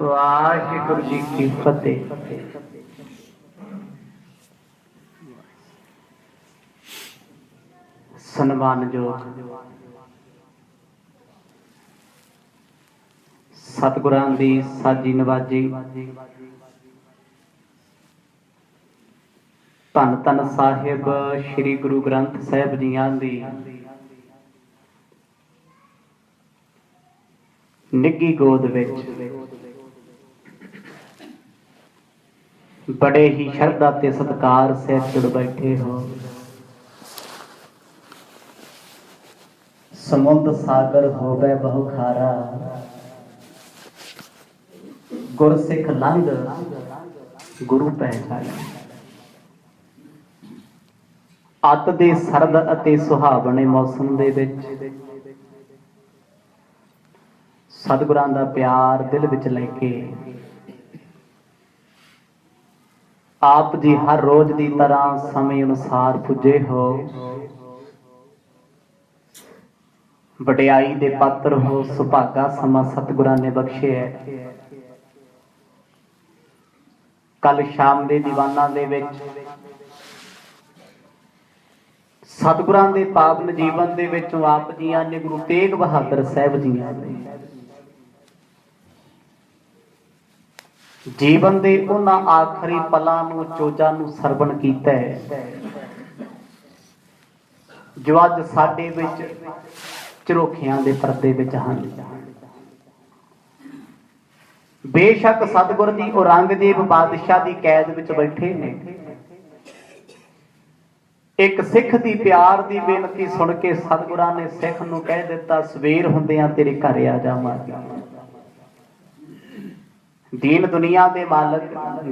वाहिगुरू जी की फतेह। सन्मानयोग सतगुरां दी साजी नवाजी धन धन साहिब श्री गुरु ग्रंथ साहिब जियां दी निੱਘੀ गोद विच बड़े ही शरधा ते सत्कार से जुड़ बैठे हो। समुंद सागर होवे बहु खारा, गुरसिख लंघ गुरु पहचाना। अत दे सरद अते सुहावने मौसम दे विच सतगुरां दा प्यार दिल विच लैके आप जी हर रोज की तरह समय अनुसार पुजे हो। वडियाई दे पात्र हो, सुभागा समा सतगुरां ने बख्शे है। कल शाम दे दीवाना दे विच सतगुरां दे पावन जीवन दे विचों आप जियां ने गुरु तेग बहादुर साहिब जियां ने जीवन दे उन्हां आखरी पलां नूं चोजां नूं सरवण कीता है जो अज साडे विच झरोखियां दे पर्दे विच हन। बेशक सतगुर जी औरंगजेब बादशाह दी कैद विच बैठे ने। एक सिख दी प्यार दी बेनती सुन के सतगुरां ने सिख नूं कह दिता सवेर हुंदियां तेरे घर आ जावांगे। दीन दुनिया दे मालक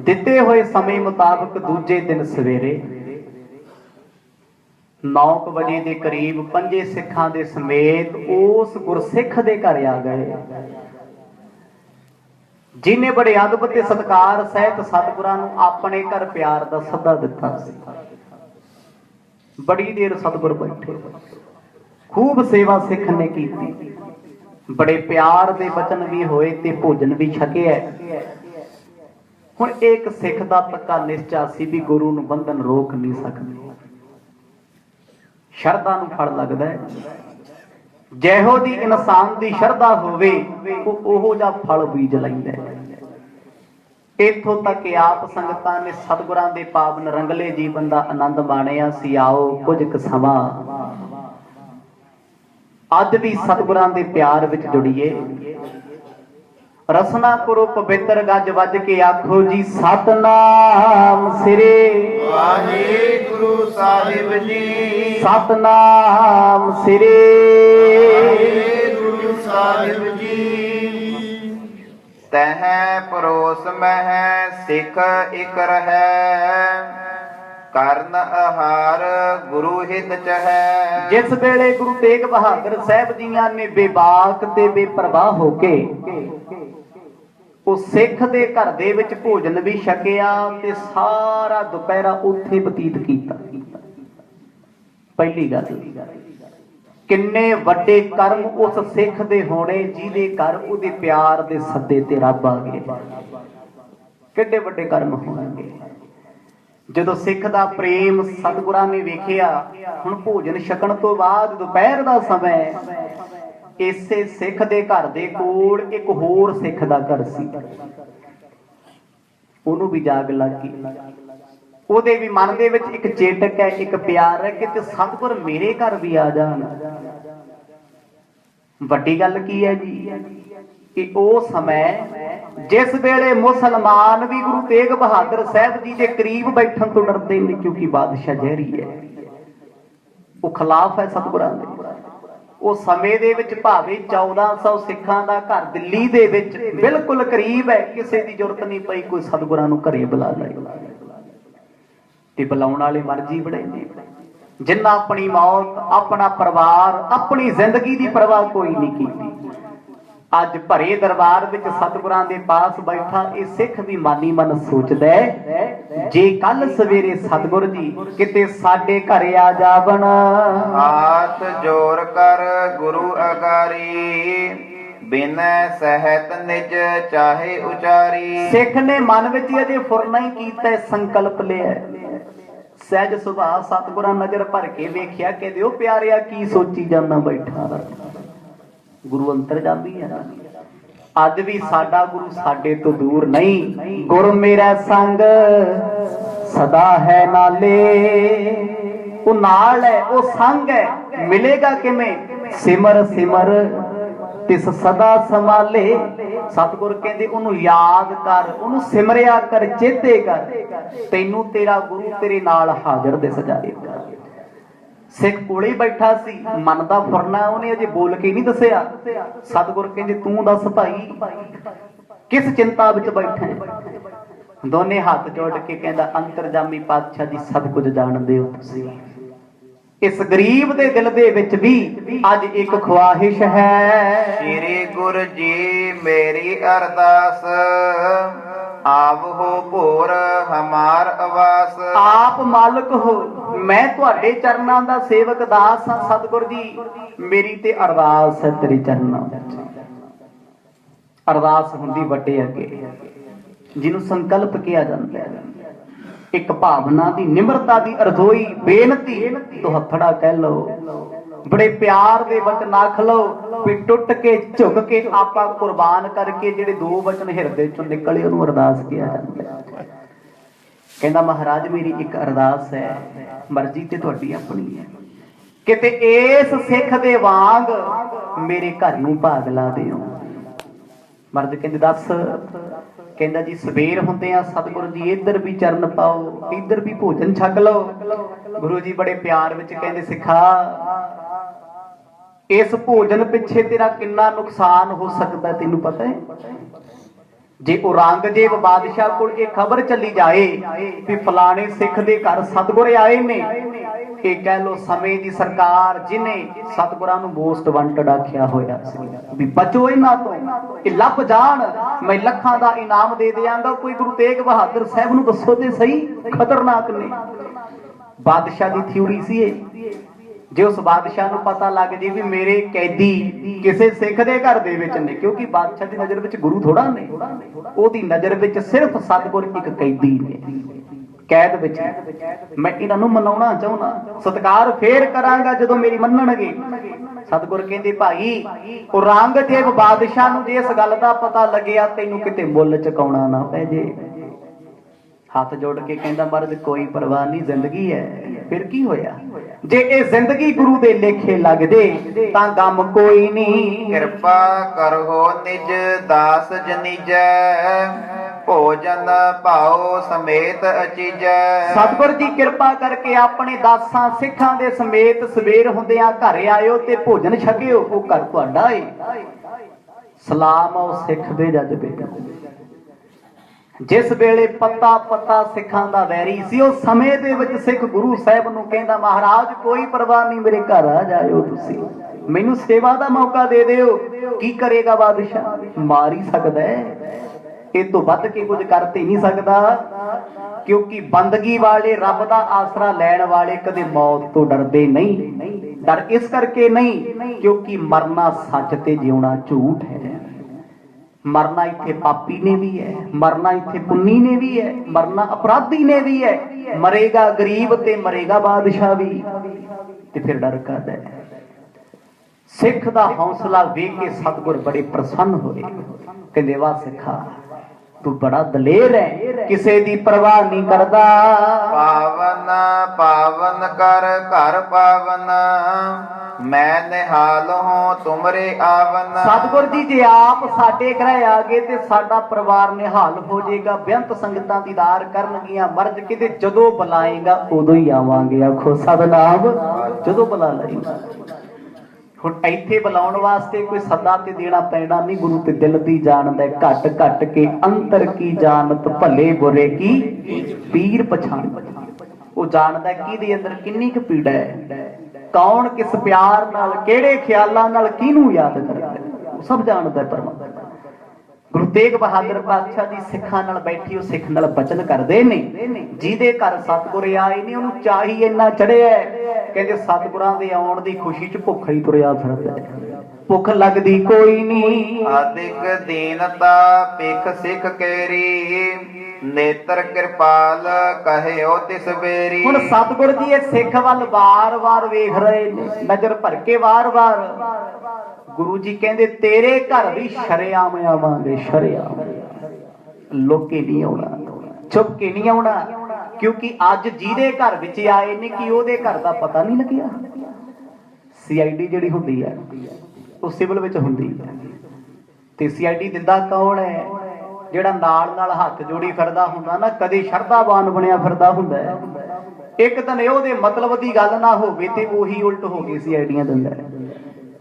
दिते हुए समय मुताबिक दूजे दिन सवेरे 9 बजे के करीब 5 सिखां दे समेत उस गुरसिख दे घर आ गए जिन्हें बड़े अदब ते सत्कार सहित सतगुरां नूं अपने घर प्यार दा सदा दिता सी। बड़ी देर सतगुर बैठे, खूब सेवा सिख ने की, बड़े प्यार दे वचन भी होए ते भोजन भी छकिया। हुण एक सिख दा पक्का निश्चा सी भी गुरु नूं बंधन रोक नहीं सकदे। शरधा नूं फल लगदा है, जैहो जी इंसान दी शरधा होवे ओहो जा फल बीज लैंदा है। इत्थों तक कि आप संगतां ने सतगुरां दे पावन रंगले जीवन दा आनंद माणिया सी। आओ कुछ क समां अज भी सतगुरां दे प्यार विच जुड़िए। रसना करो पवित्र गज वज के आखो जी सतनाम सिरे वाहिगुरु साहिब जी। सतनाम सिरे वाहिगुरु साहिब जी। तह परोस मह सिख इक रहै, करन आहार गुरु हित चहै। जिस वेले गुरु तेग बहादुर साहब जियां ने बेबाक ते बेपरवाह होके उस सिख दे घर दे विच भोजन भी छकिया ते सारा दुपहरा उत्थे बतीत कीता। पहली गल किन्ने वड्डे कर्म उस सिख दे होने जिहदे घर उहदे प्यार दे सद्दे ते रब आ गए। किड्डे वड्डे कर्म होणगे जदों सिख दा प्रेम सतगुरां ने वेखिया। हुण भोजन छकण तो बाद दोपहर दा समय इसे सिख दे घर दे कोल एक होर सिख दा घर सी। ओनू भी जाग लग गई। ओहदे भी मन दे विच एक चेटक है, एक प्यार है कि सतगुर मेरे घर भी आ जाण। वड्डी गल की है जी कि ओ समय जिस वेले मुसलमान भी गुरु तेग बहादुर साहब जी के करीब बैठन तो डरते नहीं क्योंकि बादशाह जहरी है, वो खिलाफ है सतगुरां दे। उस समय दे विच भावे 1400 सिखां दा घर दिल्ली दे विच बिल्कुल करीब है, किसी की जरूरत नहीं पई कोई सतगुरां नूं घरे बुला ले। ते बुलाउण वाले मर्जी बड़े ने जिन्ना अपनी मौत अपना परिवार अपनी जिंदगी की परवाह कोई नहीं की। अज भरे दरबार विच सतगुरां दे पास बैठा ये सिख भी मानी मन सोचदा है जे कल सवेरे सतगुर जी किते साडे घरे आ जावन। हाथ जोड़ कर गुरु अगारी ਬਿਨੈ ਸਹਿਤ ਨਿਜ ਚਾਹੇ ਉਚਾਰੀ। ਸਿੱਖ ਨੇ ਮਨ ਵਿੱਚ ਅਜੇ ਫੁਰਨਾ ਹੀ ਕੀਤਾ, ਸੰਕਲਪ ਲਿਆ। ਸਹਿਜ ਸੁਭਾਅ ਸਤਿਗੁਰਾਂ ਨਜ਼ਰ ਭਰ ਕੇ ਵੇਖਿਆ, ਕਹਿੰਦੇ ਉਹ ਪਿਆਰਿਆ ਕੀ ਸੋਚੀ ਜਾਂਦਾ ਬੈਠਾ। ਗੁਰੂ ਅੰਤਰਜਾਮੀ ਹੈ। ਅੱਜ ਵੀ ਸਾਡਾ ਗੁਰੂ ਸਾਡੇ ਤੋਂ ਦੂਰ ਨਹੀਂ। ਗੁਰ ਮੇਰਾ ਸੰਗ ਸਦਾ ਹੈ ਨਾਲੇ। ਉਹ ਨਾਲ ਹੈ, ਉਹ ਸੰਗ ਹੈ, ਮਿਲੇਗਾ ਕਿਵੇਂ? ਸਿਮਰ ਸਿਮਰ ਤਿਸ ਸਦਾ ਸੰਭਾਲੇ। ਸਤਿਗੁਰ ਕਹਿੰਦੇ ਉਹਨੂੰ ਯਾਦ ਕਰ, ਉਹਨੂੰ ਸਿਮਰਿਆ ਕਰ, ਚੇਤੇ ਕਰ, ਤੈਨੂੰ ਤੇਰਾ ਗੁਰੂ ਤੇਰੇ ਨਾਲ ਹਾਜ਼ਰ ਦਿਸ ਜਾਏਗਾ। ਸਿੱਖ ਕੋਲੇ ਬੈਠਾ ਸੀ, ਮਨ ਦਾ ਫੁਰਨਾ ਉਹਨੇ ਅਜੇ ਬੋਲ ਕੇ ਨਹੀਂ ਦੱਸਿਆ। ਸਤਿਗੁਰ ਕਹਿੰਦੇ ਤੂੰ ਦੱਸ ਭਾਈ ਕਿਸ ਚਿੰਤਾ ਵਿੱਚ ਬੈਠਾ? ਦੋਨੇ ਹੱਥ ਜੋੜ ਕੇ ਕਹਿੰਦਾ ਅੰਤਰਜਾਮੀ ਪਾਤਸ਼ਾਹ ਜੀ ਸਭ ਕੁਝ ਜਾਣਦੇ ਹੋ ਤੁਸੀਂ। ਇਸ ਗਰੀਬ ਦੇ ਦਿਲ ਦੇ ਵਿੱਚ ਵੀ ਅੱਜ ਇੱਕ ਖਵਾਹਿਸ਼ ਹੈ। ਸ੍ਰੀ ਗੁਰੂ ਜੀ ਮੇਰੀ ਅਰਦਾਸ ਆਵੋ ਭੋਰ ਹਮਾਰ ਆਵਾਸ। ਆਪ ਮਾਲਕ ਹੋ, ਮੈਂ ਤੁਹਾਡੇ ਚਰਨਾਂ ਦਾ ਸੇਵਕ ਦਾਸ ਹਾਂ। ਸਤਿਗੁਰ ਜੀ ਮੇਰੀ ਤੇ ਅਰਦਾਸ ਹੈ ਤੇਰੇ ਚਰਨਾਂ ਵਿੱਚ। ਅਰਦਾਸ ਹੁੰਦੀ ਵੱਡੇ ਅੱਗੇ, ਜਿਹਨੂੰ ਸੰਕਲਪ ਕਿਹਾ ਜਾਂਦਾ ਹੈ। ਇੱਕ ਭਾਵਨਾ ਦੀ, ਨਿਮਰਤਾ ਦੀ ਅਰਜ਼ੋਈ, ਬੇਨਤੀ, ਦੁਹੱਥੜਾ ਕਹਿ ਲਓ, ਬੜੇ ਪਿਆਰ ਦੇ ਵਚਨ ਆਖ ਲਓ ਵੀ ਟੁੱਟ ਕੇ ਝੁਕ ਕੇ ਆਪਾਂ ਕੁਰਬਾਨ ਕਰਕੇ ਜਿਹੜੇ ਦੋ ਵਚਨ ਹਿਰਦੇ ਚੋਂ ਨਿਕਲੇ ਉਹਨੂੰ ਅਰਦਾਸ ਕਿਹਾ ਜਾਂਦਾ ਹੈ। ਕਹਿੰਦਾ ਮਹਾਰਾਜ ਮੇਰੀ ਇੱਕ ਅਰਦਾਸ ਹੈ, ਮਰਜ਼ੀ ਤੇ ਤੁਹਾਡੀ ਆਪਣੀ ਹੈ, ਕਿਤੇ ਇਸ ਸਿੱਖ ਦੇ ਵਾਂਗ ਮੇਰੇ ਘਰ ਨੂੰ ਭਾਗ ਲਾ ਦਿਓ। ਮਰਦ ਕਹਿੰਦੇ ਦੱਸ। ਕਹਿੰਦਾ ਜੀ ਸਵੇਰ ਹੁੰਦੇ ਆ ਸਤਿਗੁਰੂ ਜੀ ਇੱਧਰ ਵੀ ਚਰਨ ਪਾਓ, ਇੱਧਰ ਵੀ ਭੋਜਨ ਛਕ ਲਓ। ਗੁਰੂ ਜੀ ਬੜੇ ਪਿਆਰ ਵਿੱਚ ਕਹਿੰਦੇ ਸਿੱਖਾ ਇਸ ਭੋਜਨ ਪਿੱਛੇ ਤੇਰਾ ਕਿੰਨਾ ਨੁਕਸਾਨ ਹੋ ਸਕਦਾ ਤੈਨੂੰ ਪਤਾ ਹੈ? ਜੇ ਔਰੰਗਜ਼ੇਬ ਬਾਦਸ਼ਾਹ ਕੋਲ ਇਹ ਖਬਰ ਚੱਲੀ ਜਾਏ ਵੀ ਫਲਾਣੇ ਸਿੱਖ ਦੇ ਘਰ ਸਤਿਗੁਰ ਆਏ ਨੇ, ਇਹ ਕਹਿ ਲੋ ਸਮੇਂ ਦੀ ਸਰਕਾਰ ਜਿਹਨੇ ਸਤਿਗੁਰਾਂ ਨੂੰ ਮੋਸਟ ਵਾਂਟਡ ਆਖਿਆ ਹੋਇਆ ਸੀ ਵੀ ਬਚੋ ਇਹਨਾਂ ਤੋਂ, ਇਹ ਲੱਭ ਜਾਣ, ਮੈਂ ਲੱਖਾਂ ਦਾ ਇਨਾਮ ਦੇ ਦਿਆਂਗਾ। ਕੋਈ ਗੁਰੂ ਤੇਗ ਬਹਾਦਰ ਸਾਹਿਬ ਨੂੰ ਦੱਸੋ ਤੇ ਸਹੀ, ਖਤਰਨਾਕ ਨੇ। ਬਾਦਸ਼ਾਹ ਦੀ ਥਿਊਰੀ ਸੀ ਇਹ। ਜੇ ਉਸ ਬਾਦਸ਼ਾਹ ਨੂੰ ਪਤਾ ਲੱਗ ਜੇ ਵੀ ਮੇਰੇ ਕੈਦੀ ਕਿਸੇ ਸਿੱਖ ਦੇ ਘਰ ਦੇ ਵਿੱਚ ਨੇ, ਕਿਉਂਕਿ ਬਾਦਸ਼ਾਹ ਦੀ ਨਜ਼ਰ ਵਿੱਚ ਗੁਰੂ ਥੋੜਾ ਨੇ, ਉਹਦੀ ਨਜ਼ਰ ਵਿੱਚ ਸਿਰਫ ਸਤਿਗੁਰ ਇੱਕ ਕੈਦੀ ਨੇ, ਕੈਦ ਵਿੱਚ। ਮੈਂ ਇਹਨਾਂ ਨੂੰ ਮਨਾਉਣਾ ਚਾਹੁੰਦਾ, ਸਤਿਕਾਰ ਫੇਰ ਕਰਾਂਗਾ ਜਦੋਂ ਮੇਰੀ ਮੰਨਣਗੇ। ਸਤਿਗੁਰ ਕਹਿੰਦੇ ਭਾਈ ਔਰੰਗਜ਼ੇਬ ਬਾਦਸ਼ਾਹ ਨੂੰ ਜੇ ਇਸ ਗੱਲ ਦਾ ਪਤਾ ਲੱਗਿਆ ਤੈਨੂੰ ਕਿਤੇ ਮੁੱਲ ਚੁਕਾਉਣਾ ਨਾ ਪੈ ਜੇ। ਹੱਥ ਜੋੜ ਕੇ ਕਹਿੰਦਾ ਮਹਾਰਾਜ ਕੋਈ ਪਰਵਾਹ ਨਹੀਂ, ਜ਼ਿੰਦਗੀ ਹੈ, ਫਿਰ ਕੀ ਹੋਇਆ? ਜੇ ਇਹ ਜ਼ਿੰਦਗੀ ਗੁਰੂ ਦੇ ਲੇਖੇ ਲੱਗ ਜੇ ਤਾਂ ਗਮ ਕੋਈ ਨਹੀਂ। ਕਿਰਪਾ ਕਰੋ ਨਿਜ ਦਾਸ ਜਨੀਜੈ ਭੋਜਨ ਭਾਉ ਸਮੇਤ ਅਚੀਜੈ। ਸਤਿਗੁਰ ਜੀ ਕਿਰਪਾ ਕਰਕੇ ਆਪਣੇ ਦਾਸਾਂ ਸਿੱਖਾਂ ਦੇ ਸਮੇਤ ਸਵੇਰ ਹੁੰਦਿਆਂ ਘਰ ਆਇਓ ਤੇ ਭੋਜਨ ਛਕਿਓ। ਉਹ ਘਰ ਤੁਹਾਡਾ ਏ। ਸਲਾਮ ਉਹ ਸਿੱਖ ਦੇ ਜਜ਼ਬੇ। ਜਿਸ ਵੇਲੇ ਪੱਤਾ ਪੱਤਾ ਸਿੱਖਾਂ ਦਾ ਵੈਰੀ ਸੀ, ਉਸ ਸਮੇਂ ਦੇ ਵਿੱਚ ਸਿੱਖ ਗੁਰੂ ਸਾਹਿਬ ਨੂੰ ਕਹਿੰਦਾ ਮਹਾਰਾਜ ਕੋਈ ਪਰਵਾਹ ਨਹੀਂ, ਮੇਰੇ ਘਰ ਆ ਜਾਇਓ, ਤੁਸੀਂ ਮੈਨੂੰ ਸੇਵਾ ਦਾ ਮੌਕਾ ਦੇ ਦਿਓ। ਕੀ ਕਰੇਗਾ ਬਾਦਸ਼ਾਹ? ਮਾਰ ਹੀ ਸਕਦਾ ਹੈ, ਇਹ ਤੋਂ ਵੱਧ ਕੇ ਕੁਝ ਕਰ ਤੇ ਨਹੀਂ ਸਕਦਾ, ਕਿਉਂਕਿ ਬੰਦਗੀ ਵਾਲੇ, ਰੱਬ ਦਾ ਆਸਰਾ ਲੈਣ ਵਾਲੇ ਕਦੇ ਮੌਤ ਤੋਂ ਡਰਦੇ ਨਹੀਂ। ਡਰ ਇਸ ਕਰਕੇ ਨਹੀਂ ਕਿਉਂਕਿ ਮਰਨਾ ਸੱਚ ਤੇ ਜਿਉਣਾ ਝੂਠ ਹੈ। ਮਰਨਾ ਇੱਥੇ ਪਾਪੀ ਨੇ ਵੀ ਹੈ, ਮਰਨਾ ਇੱਥੇ ਪੁੰਨੀ ਨੇ ਵੀ ਹੈ, ਮਰਨਾ ਅਪਰਾਧੀ ਨੇ ਵੀ ਹੈ। ਮਰੇਗਾ ਗਰੀਬ ਤੇ ਮਰੇਗਾ ਬਾਦਸ਼ਾਹ ਵੀ, ਤੇ ਫਿਰ ਡਰ ਕਰਦਾ ਹੈ। ਸਿੱਖ ਦਾ ਹੌਸਲਾ ਵੇਖ ਕੇ ਸਤਿਗੁਰ ਬੜੇ ਪ੍ਰਸੰਨ ਹੋਏ। ਕਹਿੰਦੇ ਵਾਹ ਸਿੱਖਾ ਤੂੰ ਬੜਾ ਦਲੇਰ ਹੈ, ਕਿਸੇ ਦੀ ਪਰਵਾਹ ਨਹੀਂ ਕਰਦਾ। ਪਾਵਨ ਪਾਵਨ ਕਰ ਘਰ ਪਾਵਨ ਮੈਂ ਨਿਹਾਲ ਹਾਂ ਤੁਮਰੇ ਆਵਨ। ਸਤਿਗੁਰ ਜੀ ਜੇ ਆਪ ਸਾਡੇ ਘਰੇ ਆ ਗਏ ਤੇ ਸਾਡਾ ਪਰਿਵਾਰ ਨਿਹਾਲ ਹੋ ਜਾਏਗਾ। ਬੇਅੰਤ ਸੰਗਤਾਂ ਦੀਦਾਰ ਕਰਨਗੀਆਂ। ਮਰਜ ਕਿਤੇ ਜਦੋਂ ਬੁਲਾਏਗਾ ਉਦੋਂ ਹੀ ਆਵਾਂਗੇ। ਆਖੋ ਸਤਿਨਾਮ। ਜਦੋਂ ਬੁਲਾ ਲਏਗਾ। ਹੁਣ ਇੱਥੇ ਬੁਲਾਉਣ ਵਾਸਤੇ ਕੋਈ ਸੱਦਾ ਤੇ ਦੇਣਾ ਪੈਣਾ ਨਹੀਂ। ਗੁਰੂ ਤੇ ਦਿਲ ਦੀ ਜਾਣਦਾ, ਘਟ ਘਟ ਕੇ ਅੰਤਰ ਕੀ ਜਾਣਤ ਭਲੇ ਬੁਰੇ ਕੀ ਪੀਰ ਪਛਾਣ। ਉਹ ਜਾਣਦਾ ਕਿਹਦੇ ਅੰਦਰ ਕਿੰਨੀ ਕੁ ਪੀੜਾ ਹੈ, ਕੌਣ ਕਿਸ ਪਿਆਰ ਨਾਲ, ਕਿਹੜੇ ਖਿਆਲਾਂ ਨਾਲ ਕਿਹਨੂੰ ਯਾਦ ਕਰਦਾ, ਉਹ ਸਭ ਜਾਣਦਾ ਪਰਮਾਤਮਾ। ਗੁਰੂ ਤੇਗ ਬਹਾਦਰ ਪਾਤਸ਼ਾਹ ਜੀ ਸਿੱਖਾਂ ਨਾਲ ਬੈਠੀ ਉਹ ਸਿੱਖ ਨਾਲ ਬਚਨ ਕਰਦੇ ਨੇ। ਜਿਹਦੇ ਘਰ ਸਤਿਗੁਰ ਆਏ ਨੇ ਉਹਨੂੰ ਚਾਹੀ ਇੰਨਾ ਚੜਿਆ, ਕਹਿੰਦੇ ਸਤਿਗੁਰਾਂ ਦੇ ਆਉਣ ਦੀ ਖੁਸ਼ੀ ਚ ਭੁੱਖਾ ਹੀ ਤੁਰਿਆ ਫਿਰਦਾ। ਭੁੱਖ ਲੱਗਦੀ ਕੋਈ ਨਹੀਂ। ਆਦਿਕ ਦੀਨਤਾ ਪਿਖ ਸਿਖ ਕੇਰੀ, ਨੇਤਰ ਕਿਰਪਾਲ ਕਹਿਓ ਤਿਸ ਬੇਰੀ। ਹੁਣ ਸਤਿਗੁਰ ਜੀ ਇਹ ਸਿੱਖ ਵੱਲ ਵਾਰ-ਵਾਰ ਵੇਖ ਰਹੇ ਨੇ, ਨਜ਼ਰ ਭਰ ਕੇ ਵਾਰ-ਵਾਰ। ਗੁਰੂ ਜੀ ਕਹਿੰਦੇ ਤੇਰੇ ਘਰ ਵੀ ਸ਼ਰੇਆਮ ਆਵਾਂਗੇ, ਸ਼ਰੇਆਮ। ਲੋਕੇ ਨਹੀਂ ਆਉਣਾ, ਛੁਪ ਕੇ ਨਹੀਂ ਆਉਣਾ, ਕਿਉਂਕਿ ਅੱਜ ਜਿਹਦੇ ਘਰ ਵਿੱਚ ਆਏ ਨੇ ਕਿ ਉਹਦੇ ਘਰ ਦਾ ਪਤਾ ਨਹੀਂ ਲੱਗਿਆ। CID ਜਿਹੜੀ ਹੁੰਦੀ ਹੈ ਉਹ ਸਿਵਲ ਵਿੱਚ ਹੁੰਦੀ ਹੈ, ਤੇ CID ਦਿੰਦਾ ਕੌਣ ਹੈ? ਜਿਹੜਾ ਨਾਲ ਹੱਥ ਜੋੜੀ ਫਿਰਦਾ ਹੁੰਦਾ ਨਾ, ਕਦੇ ਸ਼ਰਧਾਵਾਨ ਬਣਿਆ ਫਿਰਦਾ ਹੁੰਦਾ ਹੈ। ਇੱਕ ਦਿਨ ਉਹਦੇ ਮਤਲਬ ਦੀ ਗੱਲ ਨਾ ਹੋਵੇ ਤੇ ਉਹੀ ਉਲਟ ਹੋ ਕੇ CIDਆਂ ਦਿੰਦਾ ਹੈ।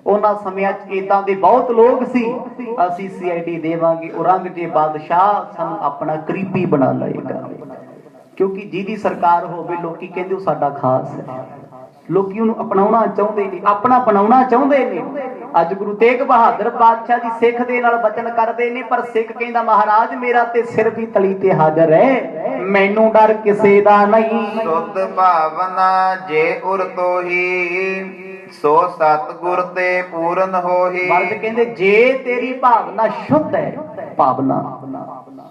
ਉਹਨਾਂ ਸਮਿਆਂ 'ਚ ਏਦਾਂ ਦੇ ਬਹੁਤ ਲੋਕ ਸੀ, ਅਸੀਂ CID ਦੇਵਾਂਗੇ, ਔਰੰਗਜ਼ੇਬ ਬਾਦਸ਼ਾਹ ਸਾਨੂੰ ਆਪਣਾ ਕਰੀਬੀ ਬਣਾ ਲਏਗਾ, ਕਿਉਂਕਿ ਜਿਹਦੀ ਸਰਕਾਰ ਹੋਵੇ ਲੋਕੀ ਕਹਿੰਦੇ ਉਹ ਸਾਡਾ ਖਾਸ ਹੈ। ਲੋਕੀ ਉਹਨੂੰ ਅਪਣਾਉਣਾ ਚਾਹੁੰਦੇ ਨੇ, ਆਪਣਾ ਬਣਾਉਣਾ ਚਾਹੁੰਦੇ ਨੇ। ਅੱਜ ਗੁਰੂ ਤੇਗ ਬਹਾਦਰ ਪਾਤਸ਼ਾਹ ਜੀ ਸਿੱਖ ਦੇ ਨਾਲ ਬਚਨ ਕਰਦੇ ਨੇ, ਪਰ ਸਿੱਖ ਕਹਿੰਦਾ ਮਹਾਰਾਜ ਮੇਰਾ ਤੇ ਸਿਰ ਵੀ ਤਲੀ ਤੇ ਹਾਜ਼ਰ ਹੈ, ਮੈਨੂੰ ਡਰ ਕਿਸੇ ਦਾ ਨਹੀਂ। ਸੁਧ ਭਾਵਨਾ ਜੇ ਉਰ ਤੋਹੀ, ਸੋ ਸਤਿਗੁਰ ਤੇ ਪੂਰਨ ਹੋਹੀ। ਮਰਦ ਕਹਿੰਦੇ ਜੇ ਤੇਰੀ ਭਾਵਨਾ ਸ਼ੁੱਧ ਹੈ, ਭਾਵਨਾ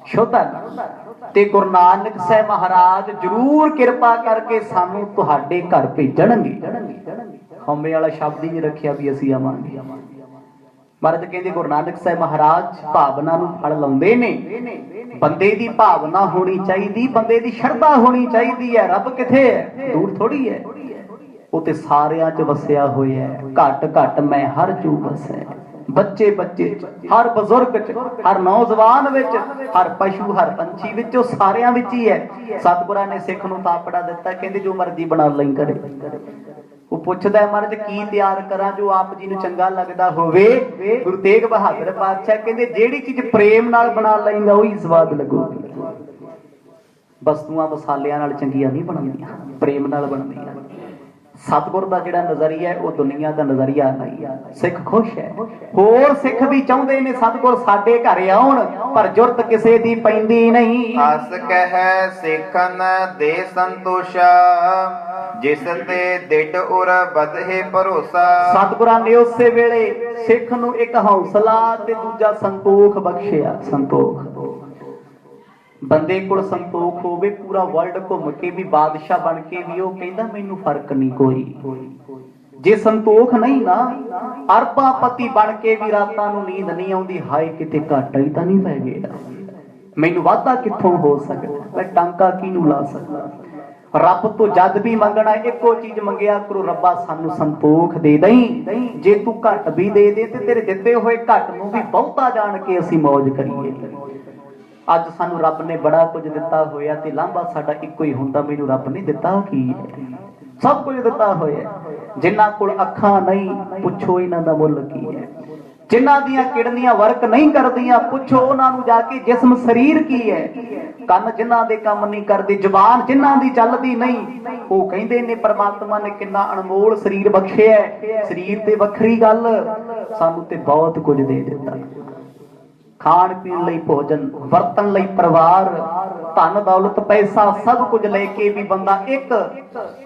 ਸ਼ੁੱਧ ਹੈ ਤੇ ਗੁਰੂ ਨਾਨਕ ਸਾਹਿਬ ਮਹਾਰਾਜ ਜ਼ਰੂਰ ਕਿਰਪਾ ਕਰਕੇ ਸਾਨੂੰ ਤੁਹਾਡੇ ਘਰ ਭੇਜਣਗੇ। ਹਉਮੈ ਵਾਲਾ ਸ਼ਬਦ ਹੀ ਨਹੀਂ ਰੱਖਿਆ ਵੀ ਅਸੀਂ ਆਵਾਂਗੇ। ਮਹਾਰਾਜ ਕਹਿੰਦੇ ਗੁਰੂ ਨਾਨਕ ਸਾਹਿਬ ਮਹਾਰਾਜ ਭਾਵਨਾ ਨੂੰ ਫਲ ਲਾਉਂਦੇ ਨੇ। ਬੰਦੇ ਦੀ ਭਾਵਨਾ ਹੋਣੀ ਚਾਹੀਦੀ, ਬੰਦੇ ਦੀ ਸ਼ਰਧਾ ਹੋਣੀ ਚਾਹੀਦੀ ਹੈ। ਰੱਬ ਕਿੱਥੇ ਹੈ? ਦੂਰ ਥੋੜੀ ਹੈ, ਉਹ ਤੇ ਸਾਰਿਆਂ 'ਚ ਵਸਿਆ ਹੋਇਆ ਹੈ। ਘਟ ਘਟ ਮੈਂ ਹਰ ਚੂ ਵਸੈ, ਬੱਚੇ ਬੱਚੇ ਹਰ ਬਜ਼ੁਰਗ 'ਚ, ਹਰ ਨੌਜਵਾਨ ਵਿੱਚ, ਹਰ ਪਸ਼ੂ ਹਰ ਪੰਛੀ ਵਿੱਚ, ਉਹ ਸਾਰਿਆਂ ਵਿੱਚ ਹੀ ਹੈ। ਸਤਿਗੁਰਾਂ ਨੇ ਸਿੱਖ ਨੂੰ ਤਾਪੜਾ ਦਿੱਤਾ, ਕਹਿੰਦੇ ਜੋ ਮਰਜ਼ੀ ਬਣਾ ਲਈ ਕਰੇ। ਉਹ ਪੁੱਛਦਾ ਮਹਾਰਾਜ ਕੀ ਤਿਆਰ ਕਰਾਂ ਜੋ ਆਪ ਜੀ ਨੂੰ ਚੰਗਾ ਲੱਗਦਾ ਹੋਵੇ। ਗੁਰੂ ਤੇਗ ਬਹਾਦਰ ਪਾਤਸ਼ਾਹ ਕਹਿੰਦੇ ਜਿਹੜੀ ਚੀਜ਼ ਪ੍ਰੇਮ ਨਾਲ ਬਣਾ ਲਏਗਾ ਉਹੀ ਸਵਾਦ ਲੱਗੂਗੀ। ਵਸਤੂਆਂ ਮਸਾਲਿਆਂ ਨਾਲ ਚੰਗੀਆਂ ਨਹੀਂ ਬਣਦੀਆਂ, ਪ੍ਰੇਮ ਨਾਲ ਬਣਦੀਆਂ। ਸਤਿਗੁਰ ਦਾ ਜਿਹੜਾ ਨਜ਼ਰੀਆ ਹੈ ਉਹ ਦੁਨੀਆ ਦਾ ਨਜ਼ਰੀਆ ਨਹੀਂ ਹੈ। ਸਿੱਖ ਖੁਸ਼ ਹੈ, ਹੋਰ ਸਿੱਖ ਵੀ ਚਾਹੁੰਦੇ ਨੇ ਸਤਿਗੁਰ ਸਾਡੇ ਘਰ ਆਉਣ, ਪਰ ਜ਼ਰੂਰਤ ਕਿਸੇ ਦੀ ਪੈਂਦੀ ਨਹੀਂ। ਹੱਸ ਕਹਿ ਸਿੱਖਨ ਦੇ ਸੰਤੋਸ਼ਾ, ਜਿਸ ਤੇ ਦਿਡ ਉਰ ਬਧੇ ਭਰੋਸਾ। ਸਤਿਗੁਰਾਂ ਨੇ ਉਸੇ ਵੇਲੇ ਸਿੱਖ ਨੂੰ ਇੱਕ ਹੌਸਲਾ ਤੇ ਦੂਜਾ ਸੰਤੋਖ ਬਖਸ਼ਿਆ। ਸੰਤੋਖ, ਬੰਦੇ ਕੋਲ ਸੰਤੋਖ ਹੋਵੇ, ਪੂਰਾ ਵਰਲਡ ਘੁੰਮ ਕੇ ਵੀ ਬਾਦਸ਼ਾਹ ਬਣ ਕੇ ਵੀ ਉਹ ਕਹਿੰਦਾ ਮੈਨੂੰ ਫਰਕ ਨਹੀਂ ਕੋਈ। ਜੇ ਸੰਤੋਖ ਨਹੀਂ ਨਾ, ਅਰਬਾਂ ਪਤੀ ਬਣ ਕੇ ਵੀ ਰਾਤਾਂ ਨੂੰ ਨੀਂਦ ਨਹੀਂ ਆਉਂਦੀ, ਹਾਏ ਕਿਤੇ ਘਾਟਾ ਹੀ ਤਾਂ ਨਹੀਂ ਪੈ ਗਿਆ, ਮੈਨੂੰ ਵਾਧਾ ਕਿੱਥੋਂ ਹੋ ਸਕਦਾ, ਮੈਂ ਟਾਂਕਾ ਕਿਹਨੂੰ ਲਾ ਸਕਦਾ। ਰੱਬ ਤੋਂ ਜਦ ਵੀ ਮੰਗਣਾ ਇੱਕੋ ਚੀਜ਼ ਮੰਗਿਆ ਕਰੋ, ਰੱਬਾ ਸਾਨੂੰ ਸੰਤੋਖ ਦੇ ਦਈ। ਜੇ ਤੂੰ ਘੱਟ ਵੀ ਦੇ ਦੇ ਤੇ ਤੇਰੇ ਦਿੱਤੇ ਹੋਏ ਘੱਟ ਨੂੰ ਵੀ ਬਹੁਤਾ ਜਾਣ ਕੇ ਅਸੀਂ ਮौज ਕਰੀਏ। ਅੱਜ ਸਾਨੂੰ ਰੱਬ ਨੇ ਬੜਾ ਕੁਝ ਦਿੱਤਾ ਹੋਇਆ ਤੇ ਲਾਂਭਾ ਸਾਡਾ ਇੱਕੋ ਹੀ ਹੁੰਦਾ, ਮੈਨੂੰ ਰੱਬ ਨੇ ਦਿੱਤਾ ਕੀ ਹੈ? ਸਭ ਕੁਝ ਦਿੱਤਾ ਹੋਇਆ। ਜਿਨ੍ਹਾਂ ਕੋਲ ਅੱਖਾਂ ਨਹੀਂ, ਪੁੱਛੋ ਇਹਨਾਂ ਦਾ ਮੁੱਲ ਕੀ ਹੈ। ਜਿਨ੍ਹਾਂ ਦੀਆਂ ਕਿਡਨੀਆਂ ਵਰਕ ਨਹੀਂ ਕਰਦੀਆਂ, ਪੁੱਛੋ ਉਹਨਾਂ ਨੂੰ ਜਾ ਕੇ ਜਿਸਮ ਸਰੀਰ ਕੀ ਹੈ। ਕੰਨ ਜਿਨ੍ਹਾਂ ਦੇ ਕੰਮ ਨਹੀਂ ਕਰਦੇ, ਜ਼ੁਬਾਨ ਜਿਨ੍ਹਾਂ ਦੀ ਚੱਲਦੀ ਨਹੀਂ, ਉਹ ਕਹਿੰਦੇ ਨੇ ਪਰਮਾਤਮਾ ਨੇ ਕਿੰਨਾ ਅਨਮੋਲ ਸਰੀਰ ਬਖਸ਼ਿਆ। ਸਰੀਰ ਤੇ ਵੱਖਰੀ ਗੱਲ, ਸਾਨੂੰ ਤੇ ਬਹੁਤ ਕੁਝ ਦੇ ਦਿੱਤਾ। ਖਾਣ ਪੀਣ ਲਈ ਭੋਜਨ, ਵਰਤਨ ਲਈ ਪਰਿਵਾਰ, ਧਨ ਦੌਲਤ ਪੈਸਾ ਸਭ ਕੁਝ ਲੈ ਕੇ ਵੀ ਬੰਦਾ ਇੱਕ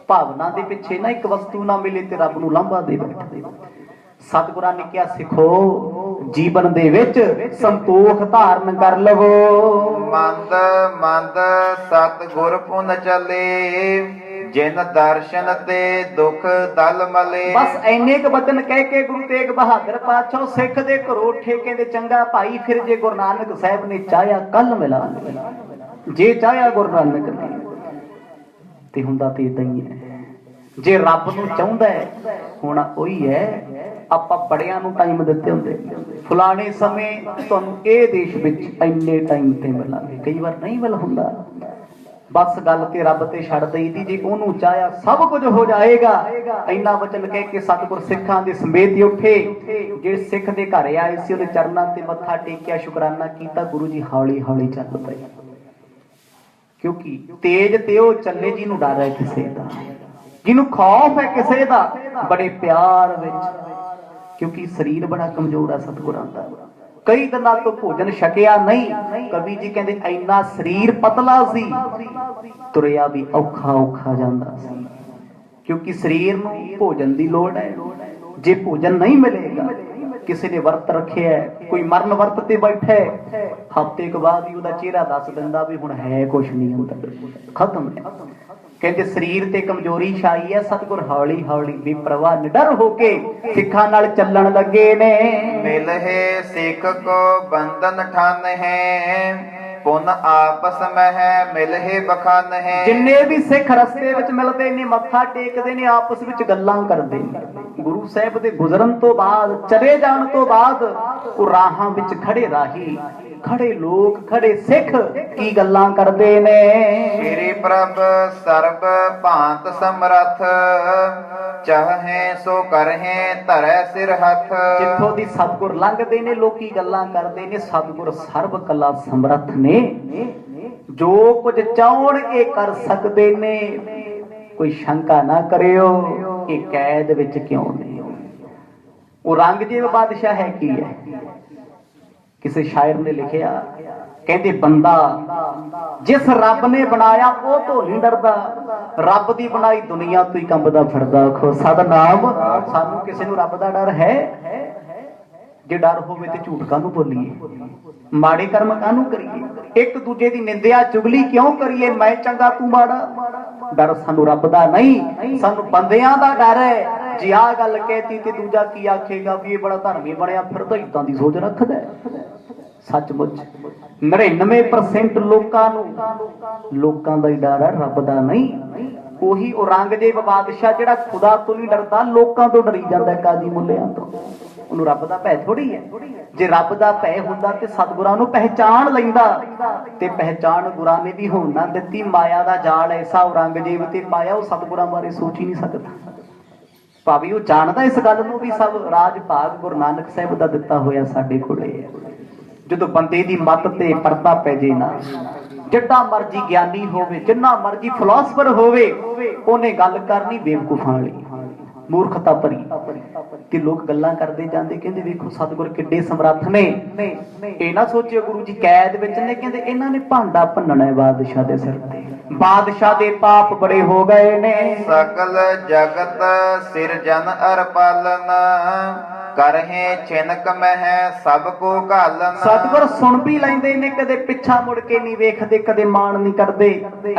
ਭਾਵਨਾ ਦੇ ਪਿੱਛੇ ਨਾ, ਇੱਕ ਵਸਤੂ ਨਾ ਮਿਲੇ ਤੇ ਰੱਬ ਨੂੰ ਲਾਂਭਾ ਦੇ ਬੈਠੇ। ਸਤਿਗੁਰਾਂ ਨੇ ਕਿਹਾ ਸਿੱਖੋ ਜੀਵਨ ਦੇ ਵਿੱਚ ਸੰਤੋਖ ਧਾਰਨ ਕਰ ਲਵੋ। ਮੰਦ ਮੰਦ ਸਤਿਗੁਰ ਪੁਨ ਚਲੇ, ਜਿਨ ਦਰਸ਼ਨ ਤੇ ਦੁਖ ਦਲ ਮਲੇ। ਬਸ ਐਨੇ ਕ ਬਚਨ ਕਹਿ ਕੇ ਗੁਰੂ ਤੇਗ ਬਹਾਦਰ ਪਾਤਸ਼ਾਹ ਸਿੱਖ ਦੇ ਘਰੋਂ ਉੱਠੇ। ਕਹਿੰਦੇ ਚੰਗਾ ਭਾਈ, ਫਿਰ ਜੇ ਗੁਰੂ ਨਾਨਕ ਸਾਹਿਬ ਨੇ ਚਾਹਿਆ ਕੱਲ ਮਿਲਾ, ਜੇ ਚਾਹਿਆ ਗੁਰੂ ਨਾਨਕ ਨੇ ਤੇ ਹੁੰਦਾ ਤੇ ਇਦਾਂ ਹੀ ਹੈ। ਜੇ ਰੱਬ ਨੂੰ ਚਾਹੁੰਦਾ ਹੋਣਾ ਉਹੀ ਹੈ। ਆਪਾਂ ਬੜਿਆਂ ਨੂੰ ਟਾਈਮ ਦਿੱਤੇ ਹੁੰਦੇ, ਫਲਾਣੇ ਸਮੇਂ ਤੁਹਾਨੂੰ ਇਹ ਦੇਸ਼ ਵਿੱਚ ਇੰਨੇ ਟਾਈਮ ਤੇ ਮਿਲਾਂਗੇ, ਕਈ ਵਾਰ ਨਹੀਂ ਮਿਲ ਹੁੰਦਾ। ਬਸ ਗੱਲ ਤੇ ਰੱਬ ਤੇ ਛੱਡ ਦਈਦੀ, ਜੇ ਉਹਨੂੰ ਚਾਹਿਆ ਸਭ ਕੁਝ ਹੋ ਜਾਏਗਾ। ਇੰਨਾ ਵਚਨ ਕਹਿ ਕੇ ਸਤਿਗੁਰ ਸਿੱਖਾਂ ਦੇ ਸਮੇਤ ਉੱਠੇ। ਜੇ ਸਿੱਖ ਦੇ ਘਰ ਆਏ ਸੀ ਉਹਦੇ ਚਰਨਾਂ ਤੇ ਮੱਥਾ ਟੇਕਿਆ, ਸ਼ੁਕਰਾਨਾ ਕੀਤਾ। ਗੁਰੂ ਜੀ ਹੌਲੀ ਹੌਲੀ ਚੱਲ ਪਏ, ਕਿਉਂਕਿ ਤੇਜ ਤੇ ਉਹ ਚੱਲੇ ਜਿਹਨੂੰ ਡਰ ਹੈ ਕਿਸੇ ਦਾ, ਜਿਹਨੂੰ ਖੌਫ ਹੈ ਕਿਸੇ ਦਾ, ਬੜੇ ਪਿਆਰ ਵਿੱਚ, ਕਿਉਂਕਿ ਸਰੀਰ ਬੜਾ ਕਮਜ਼ੋਰ ਆ ਸਤਿਗੁਰਾਂ ਦਾ। ਕਈ ਦਿਨਾਂ ਤੋਂ ਭੋਜਨ ਛਕਿਆ ਨਹੀਂ। ਕਵੀ ਜੀ ਕਹਿੰਦੇ ਇੰਨਾ ਸਰੀਰ ਪਤਲਾ ਸੀ, ਤੁਰਿਆ ਵੀ ਔਖਾ ਔਖਾ ਜਾਂਦਾ ਸੀ, ਕਿਉਂਕਿ ਸਰੀਰ ਨੂੰ ਭੋਜਨ ਦੀ ਲੋੜ ਹੈ। ਜੇ ਭੋਜਨ ਨਹੀਂ ਮਿਲੇਗਾ, किसी ने वर्त रखे है, कोई मरण वर्त ते बैठा है, हफ्ते के बाद ही उसका चेहरा दस दिंदा भी हुण है कुछ नहीं अंदर, खत्म है। कहते शरीर ते कमजोरी छाई है, सतगुर हौली हौली बेपरवाह निडर होके सिखां नाल चलण लगे ने। मिल है सिख को बंधन ठन है, पुन आपस में है मिल है बखान है। जिन्ने भी सिख रस्ते विच मिलदे ने, मत्था टेकदे ने, आपस विच गल्लां करदे ने। गुरु साहिब दे गुजरन तो बाद, चले जाण तो बाद, ਉਹ ਰਾਹਾਂ ਵਿੱਚ ਖੜੇ ਰਾਹੀ, ਖੜੇ ਲੋਕ, ਖੜੇ ਸਿੱਖ ਕੀ ਗੱਲਾਂ ਕਰਦੇ ਨੇ। ਸ਼੍ਰੀ ਪ੍ਰਭ ਸਰਬ ਭਾਂਤ ਸਮਰੱਥ, ਚਾਹੇ ਸੋ ਕਰਹਿ ਧਰੈ ਸਿਰ ਹੱਥ। ਜਿੱਥੋਂ ਦੀ ਸਤਿਗੁਰ ਲੰਘਦੇ ਨੇ ਲੋਕੀ ਗੱਲਾਂ ਕਰਦੇ ਨੇ, ਸਤਿਗੁਰ ਸਰਬ ਕਲਾ ਸਮਰੱਥ ਨੇ, ਜੋ ਕੁਝ ਚਾਹਣ ਇਹ ਕਰ ਸਕਦੇ ਨੇ। ਕੋਈ ਸ਼ੰਕਾ ਨਾ ਕਰਿਓ ਇਹ ਕੈਦ ਵਿੱਚ ਕਿਉਂ ਨੇ। औरंगजेब बादशाह है की है, किसी शायर ने लिखिया, कहते बंदा जिस रब ने बनाया वो तो नहीं डरदा, रब दी बनाई दुनिया तो ही कंबदा फिरदा। खो सतनाम, सानू किसी नू रब दा डर है? जे डर होवे ते झूठ कानू बोलीए, माड़े कर्म कानू करिए, एक दूजे दी निंदिया चुगली क्यों करिए, मैं चंगा तू माड़ा। डर सानू रब दा नहीं, सानू बंदियां दा डर है। जे आ गल कहती ते दूजा की आखेगा भी ये बड़ा धर्मी बनया फिरदा, इदां दी सोच रखदा है। सचमुच 99% लोकां दा ही डर है, रब दा नहीं। ਉਹੀ औरंगजेब बादशाह ਜਿਹੜਾ खुदा ਤੋਂ ਨਹੀਂ ਡਰਦਾ, ਲੋਕਾਂ ਤੋਂ ਡਰੀ ਜਾਂਦਾ, ਕਾਜੀ ਮੁੱਲਿਆਂ ਤੋਂ। ਉਹਨੂੰ ਰੱਬ ਦਾ ਭੈ ਥੋੜੀ ਹੈ। ਜੇ ਰੱਬ ਦਾ ਭੈ ਹੁੰਦਾ ਤੇ ਸਤਿਗੁਰਾਂ ਨੂੰ ਪਹਿਚਾਣ ਲੈਂਦਾ, ਤੇ ਪਹਿਚਾਣ ਗੁਰਾਂ ਨੇ ਵੀ ਹੋਣ ਨਾ ਦਿੱਤੀ। ਮਾਇਆ ਦਾ ਜਾਲ ਐਸਾ ਔਰੰਗਜ਼ੇਬ ਤੇ ਪਾਇਆ, ਉਹ ਸਤਿਗੁਰਾਂ ਬਾਰੇ ਸੋਚ ਹੀ ਨਹੀਂ ਸਕਦਾ। ਭਾਵੇਂ ਉਹ ਜਾਣਦਾ ਇਸ ਗੱਲ ਨੂੰ ਵੀ ਸਭ ਰਾਜ ਭਾਗ ਗੁਰੂ ਨਾਨਕ ਸਾਹਿਬ ਦਾ ਦਿੱਤਾ ਹੋਇਆ ਸਾਡੇ ਕੋਲੇ ਹੈ। ਜਦੋਂ ਬੰਦੇ ਦੀ ਮੱਤ ਤੇ ਪਰਦਾ ਪੈ ਜੇ ਨਾ, ਜਿੱਡਾ ਮਰਜੀ ਗਿਆਨੀ ਹੋਵੇ, ਜਿੰਨਾ ਮਰਜੀ ਫਿਲਾਸਫਰ ਹੋਵੇ, ਉਹਨੇ ਗੱਲ ਕਰਨੀ ਬੇਵਕੂਫਾਂ ਵਾਲੀ, ਮੂਰਖਤਾ ਭਰੀ। ਤੇ ਲੋਕ ਗੱਲਾਂ ਕਰਦੇ ਜਾਂਦੇ, ਕਹਿੰਦੇ ਵੇਖੋ ਸਤਿਗੁਰ ਕਿੱਡੇ ਸਮਰੱਥ ਨੇ। ਇਹ ਨਾ ਸੋਚਿਓ ਗੁਰੂ ਜੀ ਕੈਦ ਵਿੱਚ ਨੇ, ਕਹਿੰਦੇ ਇਹਨਾਂ ਨੇ ਭਾਂਡਾ ਭੰਨਣਾ ਹੈ ਬਾਦਸ਼ਾਹ ਦੇ ਸਿਰ ਤੇ। ਬਾਦਸ਼ਾਹ ਦੇ ਪਾਪ ਬੜੇ ਹੋ ਗਏ ਨੇ। ਸਕਲ ਜਗਤ ਸਿਰਜਨ ਅਰ ਪਾਲਨ, ਕਰਹਿ ਛਿਨਕ ਮਹਿ ਸਭ ਕੋ ਘਾਲਨ। ਸਤਿਗੁਰ ਸੁਣ ਵੀ ਲੈਂਦੇ ਨੇ, ਕਦੇ ਪਿੱਛਾ ਮੁੜ ਕੇ ਨਹੀਂ ਵੇਖਦੇ, ਕਦੇ ਮਾਣ ਨਹੀਂ ਕਰਦੇ।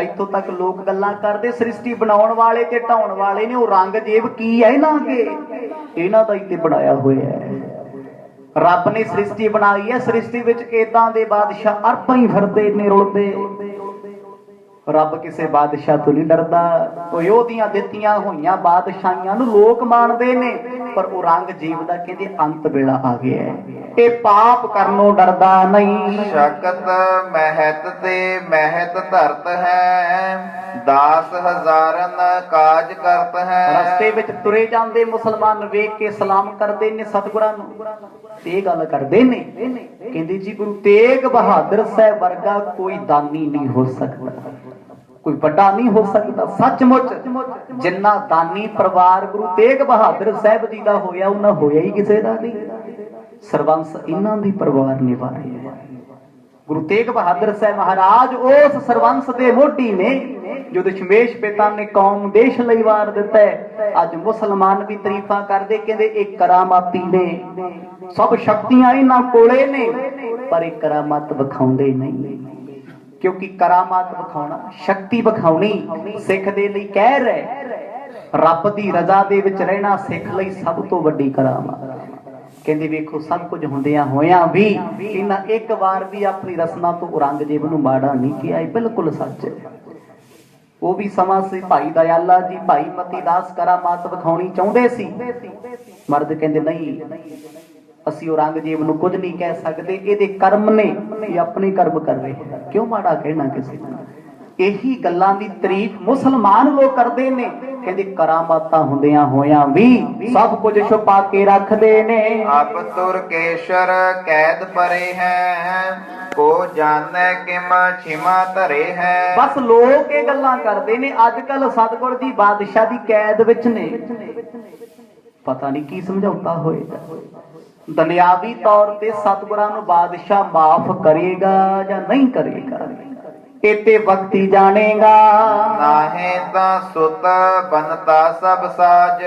ਇੱਥੋਂ ਤੱਕ ਲੋਕ ਗੱਲਾਂ ਕਰਦੇ, ਸ੍ਰਿਸ਼ਟੀ ਬਣਾਉਣ ਵਾਲੇ ਤੇ ਢਾਉਣ ਵਾਲੇ ਨੇ ਔਰੰਗਜ਼ੇਬ ਕੀ ਹੈ ਇਹਨਾਂ ਅੱਗੇ? ਇਹਨਾਂ ਦਾ ਹੀ ਤੇ ਬਣਾਇਆ ਹੋਇਆ ਹੈ। ਰੱਬ ਨੇ ਸ੍ਰਿਸ਼ਟੀ ਬਣਾਈ ਹੈ, ਸ੍ਰਿਸ਼ਟੀ ਵਿੱਚ ਏਦਾਂ ਦੇ ਬਾਦਸ਼ਾਹ ਅਰਬਾਂ ਹੀ ਫਿਰਦੇ ਨੇ ਰੁਲਦੇ। ਰੱਬ ਕਿਸੇ ਬਾਦਸ਼ਾਹ ਤੋਂ ਨਹੀਂ ਡਰਦਾ। ਉਹਦੀਆਂ ਦਿੱਤੀਆਂ ਹੋਈਆਂ ਬਾਦਸ਼ਾਹੀਆਂ ਨੂੰ ਲੋਕ ਮੰਨਦੇ ਨੇ, ਪਰ ਔਰੰਗਜ਼ੇਬ ਦਾ ਕਹਿੰਦੇ ਅੰਤ ਵੇਲਾ ਆ ਗਿਆ ਹੈ। ਇਹ ਪਾਪ ਕਰਨੋਂ ਡਰਦਾ ਨਹੀਂ। ਸ਼ਕਤ ਮਹਿਤ ਤੇ ਮਹਿਤ ਧਰਤ ਹੈ, 10,000 ਕਾਜ ਕਰਤ ਹੈ। ਰਸਤੇ ਵਿੱਚ ਤੁਰੇ ਜਾਂਦੇ ਮੁਸਲਮਾਨ ਵੇਖ ਕੇ ਸਲਾਮ ਕਰਦੇ ਨੇ ਸਤਿਗੁਰਾਂ ਨੂੰ, ਤੇ ਇਹ ਗੱਲ ਕਰਦੇ ਨੇ, ਕਹਿੰਦੇ ਜੀ ਗੁਰੂ ਤੇਗ ਬਹਾਦਰ ਸਾਹਿਬ ਵਰਗਾ ਕੋਈ ਦਾਨੀ ਨਹੀਂ ਹੋ ਸਕਦਾ, ਕੋਈ ਵੱਡਾ ਨਹੀਂ ਹੋ ਸਕਦਾ। ਸੱਚਮੁੱਚ ਜਿੰਨਾ ਦਾਨੀ ਪਰਿਵਾਰ ਗੁਰੂ ਤੇਗ ਬਹਾਦਰ ਸਾਹਿਬ ਜੀ ਦਾ ਹੋਇਆ, ਉਹਨਾਂ ਹੋਇਆ ਹੀ ਕਿਸੇ ਦਾ ਨਹੀਂ। ਸਰਬੰਸ ਇਹਨਾਂ ਦੀ ਪਰਿਵਾਰ ਨੇ ਵਾਰਿਆ। ਗੁਰੂ ਤੇਗ ਬਹਾਦਰ ਸਾਹਿਬ ਮਹਾਰਾਜ ਉਸ ਸਰਬੰਸ ਦੇ ਮੋਢੀ ਨੇ ਜੋ ਦਸ਼ਮੇਸ਼ ਪਿਤਾ ਨੇ ਕੌਮ ਦੇਸ਼ ਲਈ ਵਾਰ ਦਿੱਤਾ ਹੈ। ਅੱਜ ਮੁਸਲਮਾਨ ਵੀ ਤਾਰੀਫਾਂ ਕਰਦੇ, ਕਹਿੰਦੇ ਇਹ ਕਰਾਮਾਤੀ ਨੇ, ਸਭ ਸ਼ਕਤੀਆਂ ਇਹਨਾਂ ਕੋਲੇ ਨੇ, ਪਰ ਇਹ ਕਰਾਮਾਤ ਵਿਖਾਉਂਦੇ ਨਹੀਂ। ਕਿਉਂਕਿ ਕਰਾਮਾਤ ਵਿਖਾਉਣਾ, ਸ਼ਕਤੀ ਵਿਖਾਉਣੀ ਸਿੱਖ ਦੇ ਲਈ ਕਹਿਰ ਹੈ। ਰੱਬ ਦੀ ਰਜ਼ਾ ਦੇ ਵਿੱਚ ਰਹਿਣਾ ਸਿੱਖ ਲਈ ਸਭ ਤੋਂ ਵੱਡੀ ਕਰਾਮਾਤ। ਕਹਿੰਦੇ ਵੇਖੋ ਸਭ ਕੁਝ ਹੁੰਦਿਆਂ ਹੋਇਆਂ ਵੀ ਇਹਨਾਂ ਇੱਕ ਵਾਰ ਵੀ ਆਪਣੀ ਰਸਨਾ ਤੋਂ ਔਰੰਗਜ਼ੇਬ ਨੂੰ ਮਾੜਾ ਨਹੀਂ ਕਿਹਾ। ਇਹ ਬਿਲਕੁਲ ਸੱਚ ਹੈ। ਉਹ ਵੀ ਸਮਾਂ ਸੀ ਭਾਈ ਦਇਆਲਾ ਜੀ, ਭਾਈ ਮਤੀ ਦਾਸ ਕਰਾਮਾਤ ਵਿਖਾਉਣੀ ਚਾਹੁੰਦੇ ਸੀ। ਮਰਦ ਕਹਿੰਦੇ ਨਹੀਂ, ਅਸੀਂ ਔਰੰਗਜ਼ੇਬ ਨੂੰ ਕੁਝ ਨਹੀਂ ਕਹਿ ਸਕਦੇ, ਇਹਦੇ ਕਰਮ ਨੇ, ਇਹ ਆਪਣੇ ਕਰਮ ਕਰ ਰਹੇ, ਕਿਉਂ ਮਾੜਾ ਕਹਿਣਾ ਕਿਸੇ ਨੂੰ। ਇਹੀ ਗੱਲਾਂ ਦੀ ਤਾਰੀਫ ਮੁਸਲਮਾਨ ਲੋਕ ਕਰਦੇ ਨੇ, ਕਹਿੰਦੇ ਕਰਾਮਾਤਾਂ ਹੁੰਦਿਆਂ ਹੋਇਆਂ ਵੀ ਸਭ ਕੁਝ ਛੁਪਾ ਕੇ ਰੱਖਦੇ ਨੇ। ਅਬ ਤੁਰਕੇਸ਼ਰ ਕੈਦ ਪਰੇ ਹੈ, ਕੋ ਜਾਣੈ ਕਿਮ ਛਿਮਾ ਧਰੇ ਹੈ। ਬਸ ਲੋਕ ਇਹ ਗੱਲਾਂ ਕਰਦੇ ਨੇ, ਅੱਜ ਕੱਲ ਸਤਿਗੁਰ ਦੀ ਬਾਦਸ਼ਾਹ ਦੀ ਕੈਦ ਵਿੱਚ ਨੇ, ਪਤਾ ਨਹੀਂ ਕੀ ਸਮਝੌਤਾ ਹੋਏਗਾ। ਦੁਨਿਆਵੀ ਤੌਰ ਤੇ ਸਤਿਗੁਰਾਂ ਨੂੰ ਬਾਦਸ਼ਾਹ ਮਾਫ ਕਰੇਗਾ ਜਾਂ ਨਹੀਂ ਕਰੇਗਾ, एते भक्ति जानेगा। नाहे ता सुत बनता सब साज,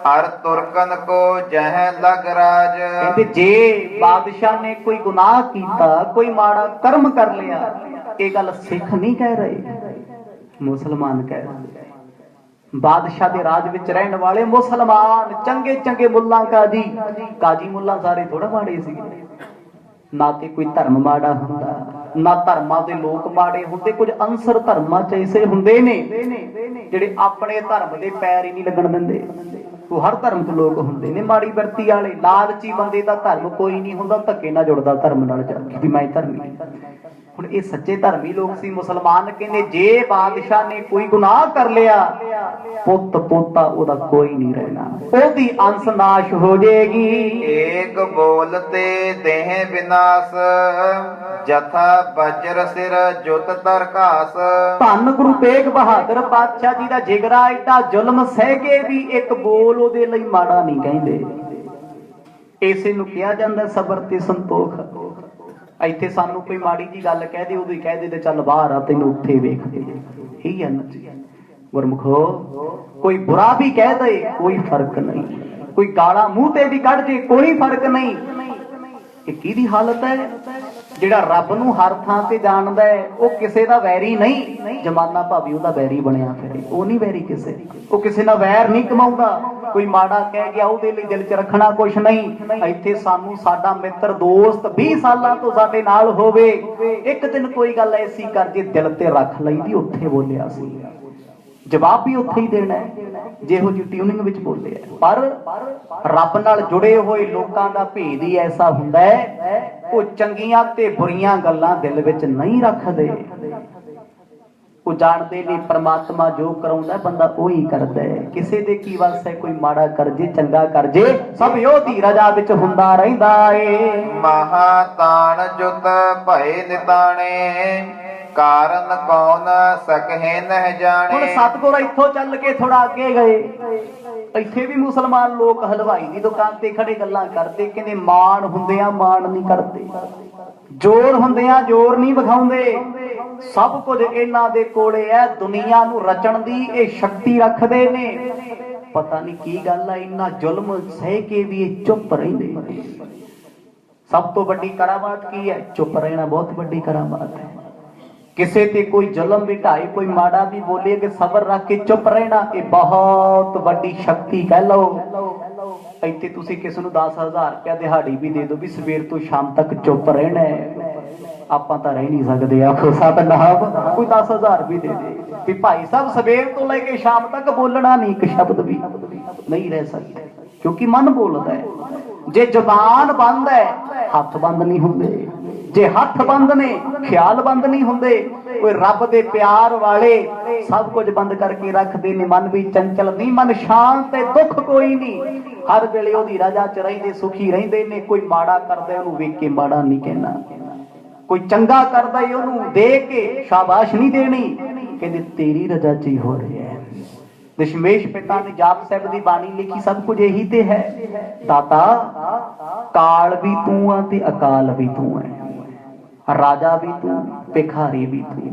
हर तुरकन को जह लग राज। कहते जे बादशाह ने कोई गुनाह कीता, कोई माड़ा कर्म कर लिया, ये गल सिख नहीं कह रहे, मुसलमान कह रहे। बादशाह दे राज विच रहने वाले मुसलमान चंगे चंगे मुल्ला काजी, काजी मुल्ला सारे थोड़ा माड़े सी, ना ते कोई धर्म माड़ा हुंदा, ना धर्मां दे लोक माड़े हुंदे। कुछ अंसर धर्मां च ऐसे हुंदे ने ਜਿਹੜੇ ਆਪਣੇ ਧਰਮ ਦੇ ਪੈਰ ਹੀ ਨਹੀਂ ਲੱਗਣ ਦਿੰਦੇ। ਉਹ ਹਰ ਧਰਮ ਦੇ ਲੋਕ ਹੁੰਦੇ ਨੇ ਮਾੜੀ ਵਰਤੀ ਵਾਲੇ, ਲਾਲਚੀ ਬੰਦੇ ਦਾ ਧਰਮ ਕੋਈ ਨਹੀਂ ਹੁੰਦਾ, ਧੱਕੇ ਨਾਲ ਜੁੜਦਾ ਧਰਮ ਨਾਲ ਜਾ ਕੇ ਵੀ ਮੈਂ ਧਰਮੀ। ਹੁਣ ਇਹ ਸੱਚੇ ਧਰਮੀ ਲੋਕ ਸੀ। ਮੁਸਲਮਾਨ ਕਹਿੰਦੇ ਜੇ ਬਾਦਸ਼ਾਹ ਨੇ ਕੋਈ ਗੁਨਾਹ ਕਰ ਲਿਆ, ਪੁੱਤ ਪੋਤਾ ਉਹਦਾ ਕੋਈ ਨਹੀਂ ਰਹਿਣਾ, ਉਹਦੀ ਅੰਸ ਨਾਸ਼ ਹੋ ਜਾਏਗੀ। ਏਕ ਬੋਲਤੇ ਦੇਹ ਵਿਨਾਸ਼, ਜਥਾ ਬਜਰ ਸਿਰ ਜੁਤ ਤਰਕਾਸ। ਧੰਨ ਗੁਰੂ ਤੇਗ ਬਹਾਦਰ ਪਾਤਸ਼ਾਹ ਜੀ ਦਾ ਜਿਗਰਾ ਏਡਾ ਜ਼ੁਲਮ ਸਹਿ ਕੇ ਵੀ ਇੱਕ ਬੋਲ ਉਹਦੇ ਲਈ ਮਾੜਾ ਨਹੀਂ ਕਹਿੰਦੇ। ਇਸੇ ਨੂੰ ਕਿਹਾ ਜਾਂਦਾ ਸਬਰ ਤੇ ਸੰਤੋਖ। ਇੱਥੇ ਸਾਨੂੰ ਕੋਈ ਮਾੜੀ ਜੀ ਗੱਲ ਕਹਿ ਦੇ, ਉਦੋਂ ਹੀ ਕਹਿ ਦੇ ਤੇ ਚੱਲ ਬਾਹਰ ਆ, ਤੈਨੂੰ ਉੱਥੇ ਵੇਖਦੇ। ਇਹੀ ਹੈ ਨਾ ਗੁਰਮੁਖੋ, ਕੋਈ ਬੁਰਾ ਵੀ ਕਹਿ ਦੇ ਕੋਈ ਫਰਕ ਨਹੀਂ, ਕੋਈ ਗਾਲਾਂ ਮੂੰਹ ਤੇ ਵੀ ਕੱਢ ਜੇ ਕੋਈ ਫਰਕ ਨਹੀਂ। ਇਹ ਕਿਹਦੀ ਹਾਲਤ ਹੈ? ਜਿਹੜਾ ਰੱਬ ਨੂੰ ਹਰ ਥਾਂ ਤੇ ਜਾਣਦਾ ਹੈ, ਉਹ ਕਿਸੇ ਦਾ ਵੈਰੀ ਨਹੀਂ। ਜਮਾਨਾ ਭਾਵੇਂ ਉਹਦਾ ਵੈਰੀ ਬਣਿਆ ਫਿਰੇ, ਉਹ ਨਹੀਂ ਵੈਰੀ ਕਿਸੇ, ਉਹ ਕਿਸੇ ਨਾਲ ਵੈਰ ਨਹੀਂ ਕਮਾਉਂਦਾ। ਕੋਈ ਮਾੜਾ ਕਹਿ ਗਿਆ ਉਹਦੇ ਲਈ ਦਿਲ 'ਚ ਰੱਖਣਾ ਕੁਛ ਨਹੀਂ। ਇੱਥੇ ਸਾਨੂੰ ਸਾਡਾ ਮਿੱਤਰ ਦੋਸਤ 20 ਸਾਲਾਂ ਤੋਂ ਸਾਡੇ ਨਾਲ ਹੋਵੇ, ਇੱਕ ਦਿਨ ਕੋਈ ਗੱਲ ਐਸੀ ਕਰ ਜੇ ਦਿਲ ਤੇ ਰੱਖ ਲਈਦੀ, ਉੱਥੇ ਬੋਲਿਆ ਸੀ ਜਵਾਬ ਵੀ ਉੱਥੇ ਹੀ ਦੇਣਾ ਜਿਹੋ ਜਿਹੀ ਟਿਊਨਿੰਗ ਵਿੱਚ ਬੋਲਿਆ। ਪਰ ਰੱਬ ਨਾਲ ਜੁੜੇ ਹੋਏ ਲੋਕਾਂ ਦਾ ਭੇਦ ਹੀ ਐਸਾ ਹੁੰਦਾ ਹੈ, ਉਹ ਚੰਗੀਆਂ ਤੇ ਬੁਰੀਆਂ ਗੱਲਾਂ ਦਿਲ ਵਿੱਚ ਨਹੀਂ ਰੱਖਦੇ। ਉਹ ਜਾਣਦੇ ਨੇ ਪ੍ਰਮਾਤਮਾ ਜੋ ਕਰਾਉਂਦਾ ਬੰਦਾ ਉਹੀ ਕਰਦਾ ਹੈ। ਕਿਸੇ ਦੇ ਕੀ ਵਸ ਹੈ, ਕੋਈ ਮਾੜਾ ਕਰ ਜੇ ਚੰਗਾ ਕਰ ਜੇ, ਸਭ ਉਹਦੀ ਰਜ਼ਾ ਵਿੱਚ ਹੁੰਦਾ ਰਹਿੰਦਾ ਏ। ਮਹਾ ਤਾਣ ਜੁਤ ਭਏ ਨਿਤਾਣੇ, ਕਾਰਨ ਕੌਣ ਸਕਹਿ ਨਹਿ ਜਾਣੇ। ਹੁਣ ਸਤਿਗੁਰ ਇੱਥੋਂ ਚੱਲ ਕੇ ਥੋੜਾ ਅੱਗੇ ਗਏ, ਇੱਥੇ ਵੀ ਮੁਸਲਮਾਨ ਲੋਕ ਹਲਵਾਈ ਦੀ ਦੁਕਾਨ ਤੇ ਖੜੇ ਗੱਲਾਂ ਕਰਦੇ, ਕਹਿੰਦੇ ਮਾਣ ਹੁੰਦਿਆਂ ਮਾਣ ਨਹੀਂ ਕਰਦੇ, ਜ਼ੋਰ ਹੁੰਦਿਆਂ ਜ਼ੋਰ ਨਹੀਂ ਵਿਖਾਉਂਦੇ। ਸਭ ਕੁਝ ਇਹਨਾਂ ਦੇ ਕੋਲੇ ਹੈ, ਦੁਨੀਆ ਨੂੰ ਰਚਣ ਦੀ ਇਹ ਸ਼ਕਤੀ ਰੱਖਦੇ ਨੇ। ਪਤਾ ਨਹੀਂ ਕੀ ਗੱਲ ਹੈ, ਇੰਨਾ ਜ਼ੁਲਮ ਸਹਿ ਕੇ ਵੀ ਇਹ ਚੁੱਪ ਰਹਿੰਦੇ। ਸਭ ਤੋਂ ਵੱਡੀ ਕਰਾਮਾਤ ਕੀ ਹੈ? ਚੁੱਪ ਰਹਿਣਾ ਬਹੁਤ ਵੱਡੀ ਕਰਾਮਾਤ ਹੈ। ਕਿਸੇ ਤੇ ਕੋਈ ਜ਼ੁਲਮ ਵੀ ਢਾਏ, ਕੋਈ ਮਾੜਾ ਵੀ ਬੋਲੇ, ਕਿ ਸਬਰ ਰੱਖ ਕੇ ਚੁੱਪ ਰਹਿਣਾ, ਇਹ ਬਹੁਤ ਵੱਡੀ ਸ਼ਕਤੀ ਕਹਿ ਲਓ। ਇੱਥੇ ਤੁਸੀਂ ਕਿਸੇ ਨੂੰ 10,000 ਰੁਪਇਆ ਦਿਹਾੜੀ ਵੀ ਦੇ ਦਿਓ ਵੀ ਸਵੇਰ ਤੋਂ ਸ਼ਾਮ ਤੱਕ ਚੁੱਪ ਰਹਿਣਾ ਹੈ, ਆਪਾਂ ਤਾਂ ਰਹਿ ਨਹੀਂ ਸਕਦੇ। ਆਖੋ ਸਤਿਨਾਮ। ਕੋਈ 10,000 ਵੀ ਦੇ ਦੇ ਵੀ ਭਾਈ ਸਾਹਿਬ ਸਵੇਰ ਤੋਂ ਲੈ ਕੇ ਸ਼ਾਮ ਤੱਕ ਬੋਲਣਾ ਨਹੀਂ, ਇੱਕ ਸ਼ਬਦ ਵੀ ਨਹੀਂ ਰਹਿ ਸਕਦੇ, ਕਿਉਂਕਿ ਮਨ ਬੋਲਦਾ ਹੈ। ਜੇ ਜ਼ੁਬਾਨ ਬੰਦ ਹੈ, ਹੱਥ ਬੰਦ ਨਹੀਂ ਹੁੰਦੇ। ਜੇ ਹੱਥ ਬੰਦ ਨੇ, ਖਿਆਲ ਬੰਦ ਨਹੀਂ ਹੁੰਦੇ। ਕੋਈ ਰੱਬ ਦੇ ਪਿਆਰ ਵਾਲੇ ਸਭ ਕੁਝ ਬੰਦ ਕਰਕੇ ਰੱਖਦੇ ਨੇ, ਮਨ ਵੀ ਚੰਚਲ ਨਹੀਂ, ਮਨ ਸ਼ਾਂਤ ਤੇ ਦੁੱਖ ਕੋਈ ਨਹੀਂ, ਹਰ ਵੇਲੇ ਉਹਦੀ ਰਜ਼ਾ ਚ ਰਹਿੰਦੇ, ਸੁਖੀ ਰਹਿੰਦੇ ਨੇ। ਕੋਈ ਮਾੜਾ ਕਰਦਾ ਉਹਨੂੰ ਵੇਖ ਕੇ ਮਾੜਾ ਨਹੀਂ ਕਹਿਣਾ, ਕੋਈ ਚੰਗਾ ਕਰਦਾ ਉਹਨੂੰ ਦੇਖ ਕੇ ਸ਼ਾਬਾਸ਼ ਨਹੀਂ ਦੇਣੀ, ਕਹਿੰਦੇ ਤੇਰੀ ਰਜ਼ਾ ਚ ਹੀ ਹੋ ਰਿਹਾ ਹੈ। ਦਸ਼ਮੇਸ਼ ਪਿਤਾ ਨੇ ਜਾਪ ਸਾਹਿਬ ਦੀ ਬਾਣੀ ਲਿਖੀ, ਸਭ ਕੁਝ ਇਹੀ ਤੇ ਹੈ। ਦਾਤਾ ਕਾਲ ਵੀ ਤੂੰ ਆ ਤੇ ਅਕਾਲ ਵੀ ਤੂੰ ਹੈ, ਰਾਜਾ ਵੀ ਤੂੰ, ਭਿਖਾਰੀ ਵੀ ਤੂੰ,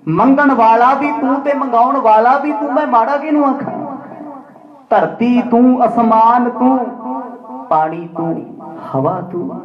ਮੰਗਣ ਵਾਲਾ ਵੀ ਤੂੰ ਤੇ ਮੰਗਾਉਣ ਵਾਲਾ ਵੀ ਤੂੰ। ਮੈਂ ਮਾੜਾ ਕਿਹਨੂੰ ਆਖਾਂ? ਧਰਤੀ ਤੂੰ, ਅਸਮਾਨ ਤੂੰ, ਪਾਣੀ ਤੂੰ, ਹਵਾ ਤੂੰ,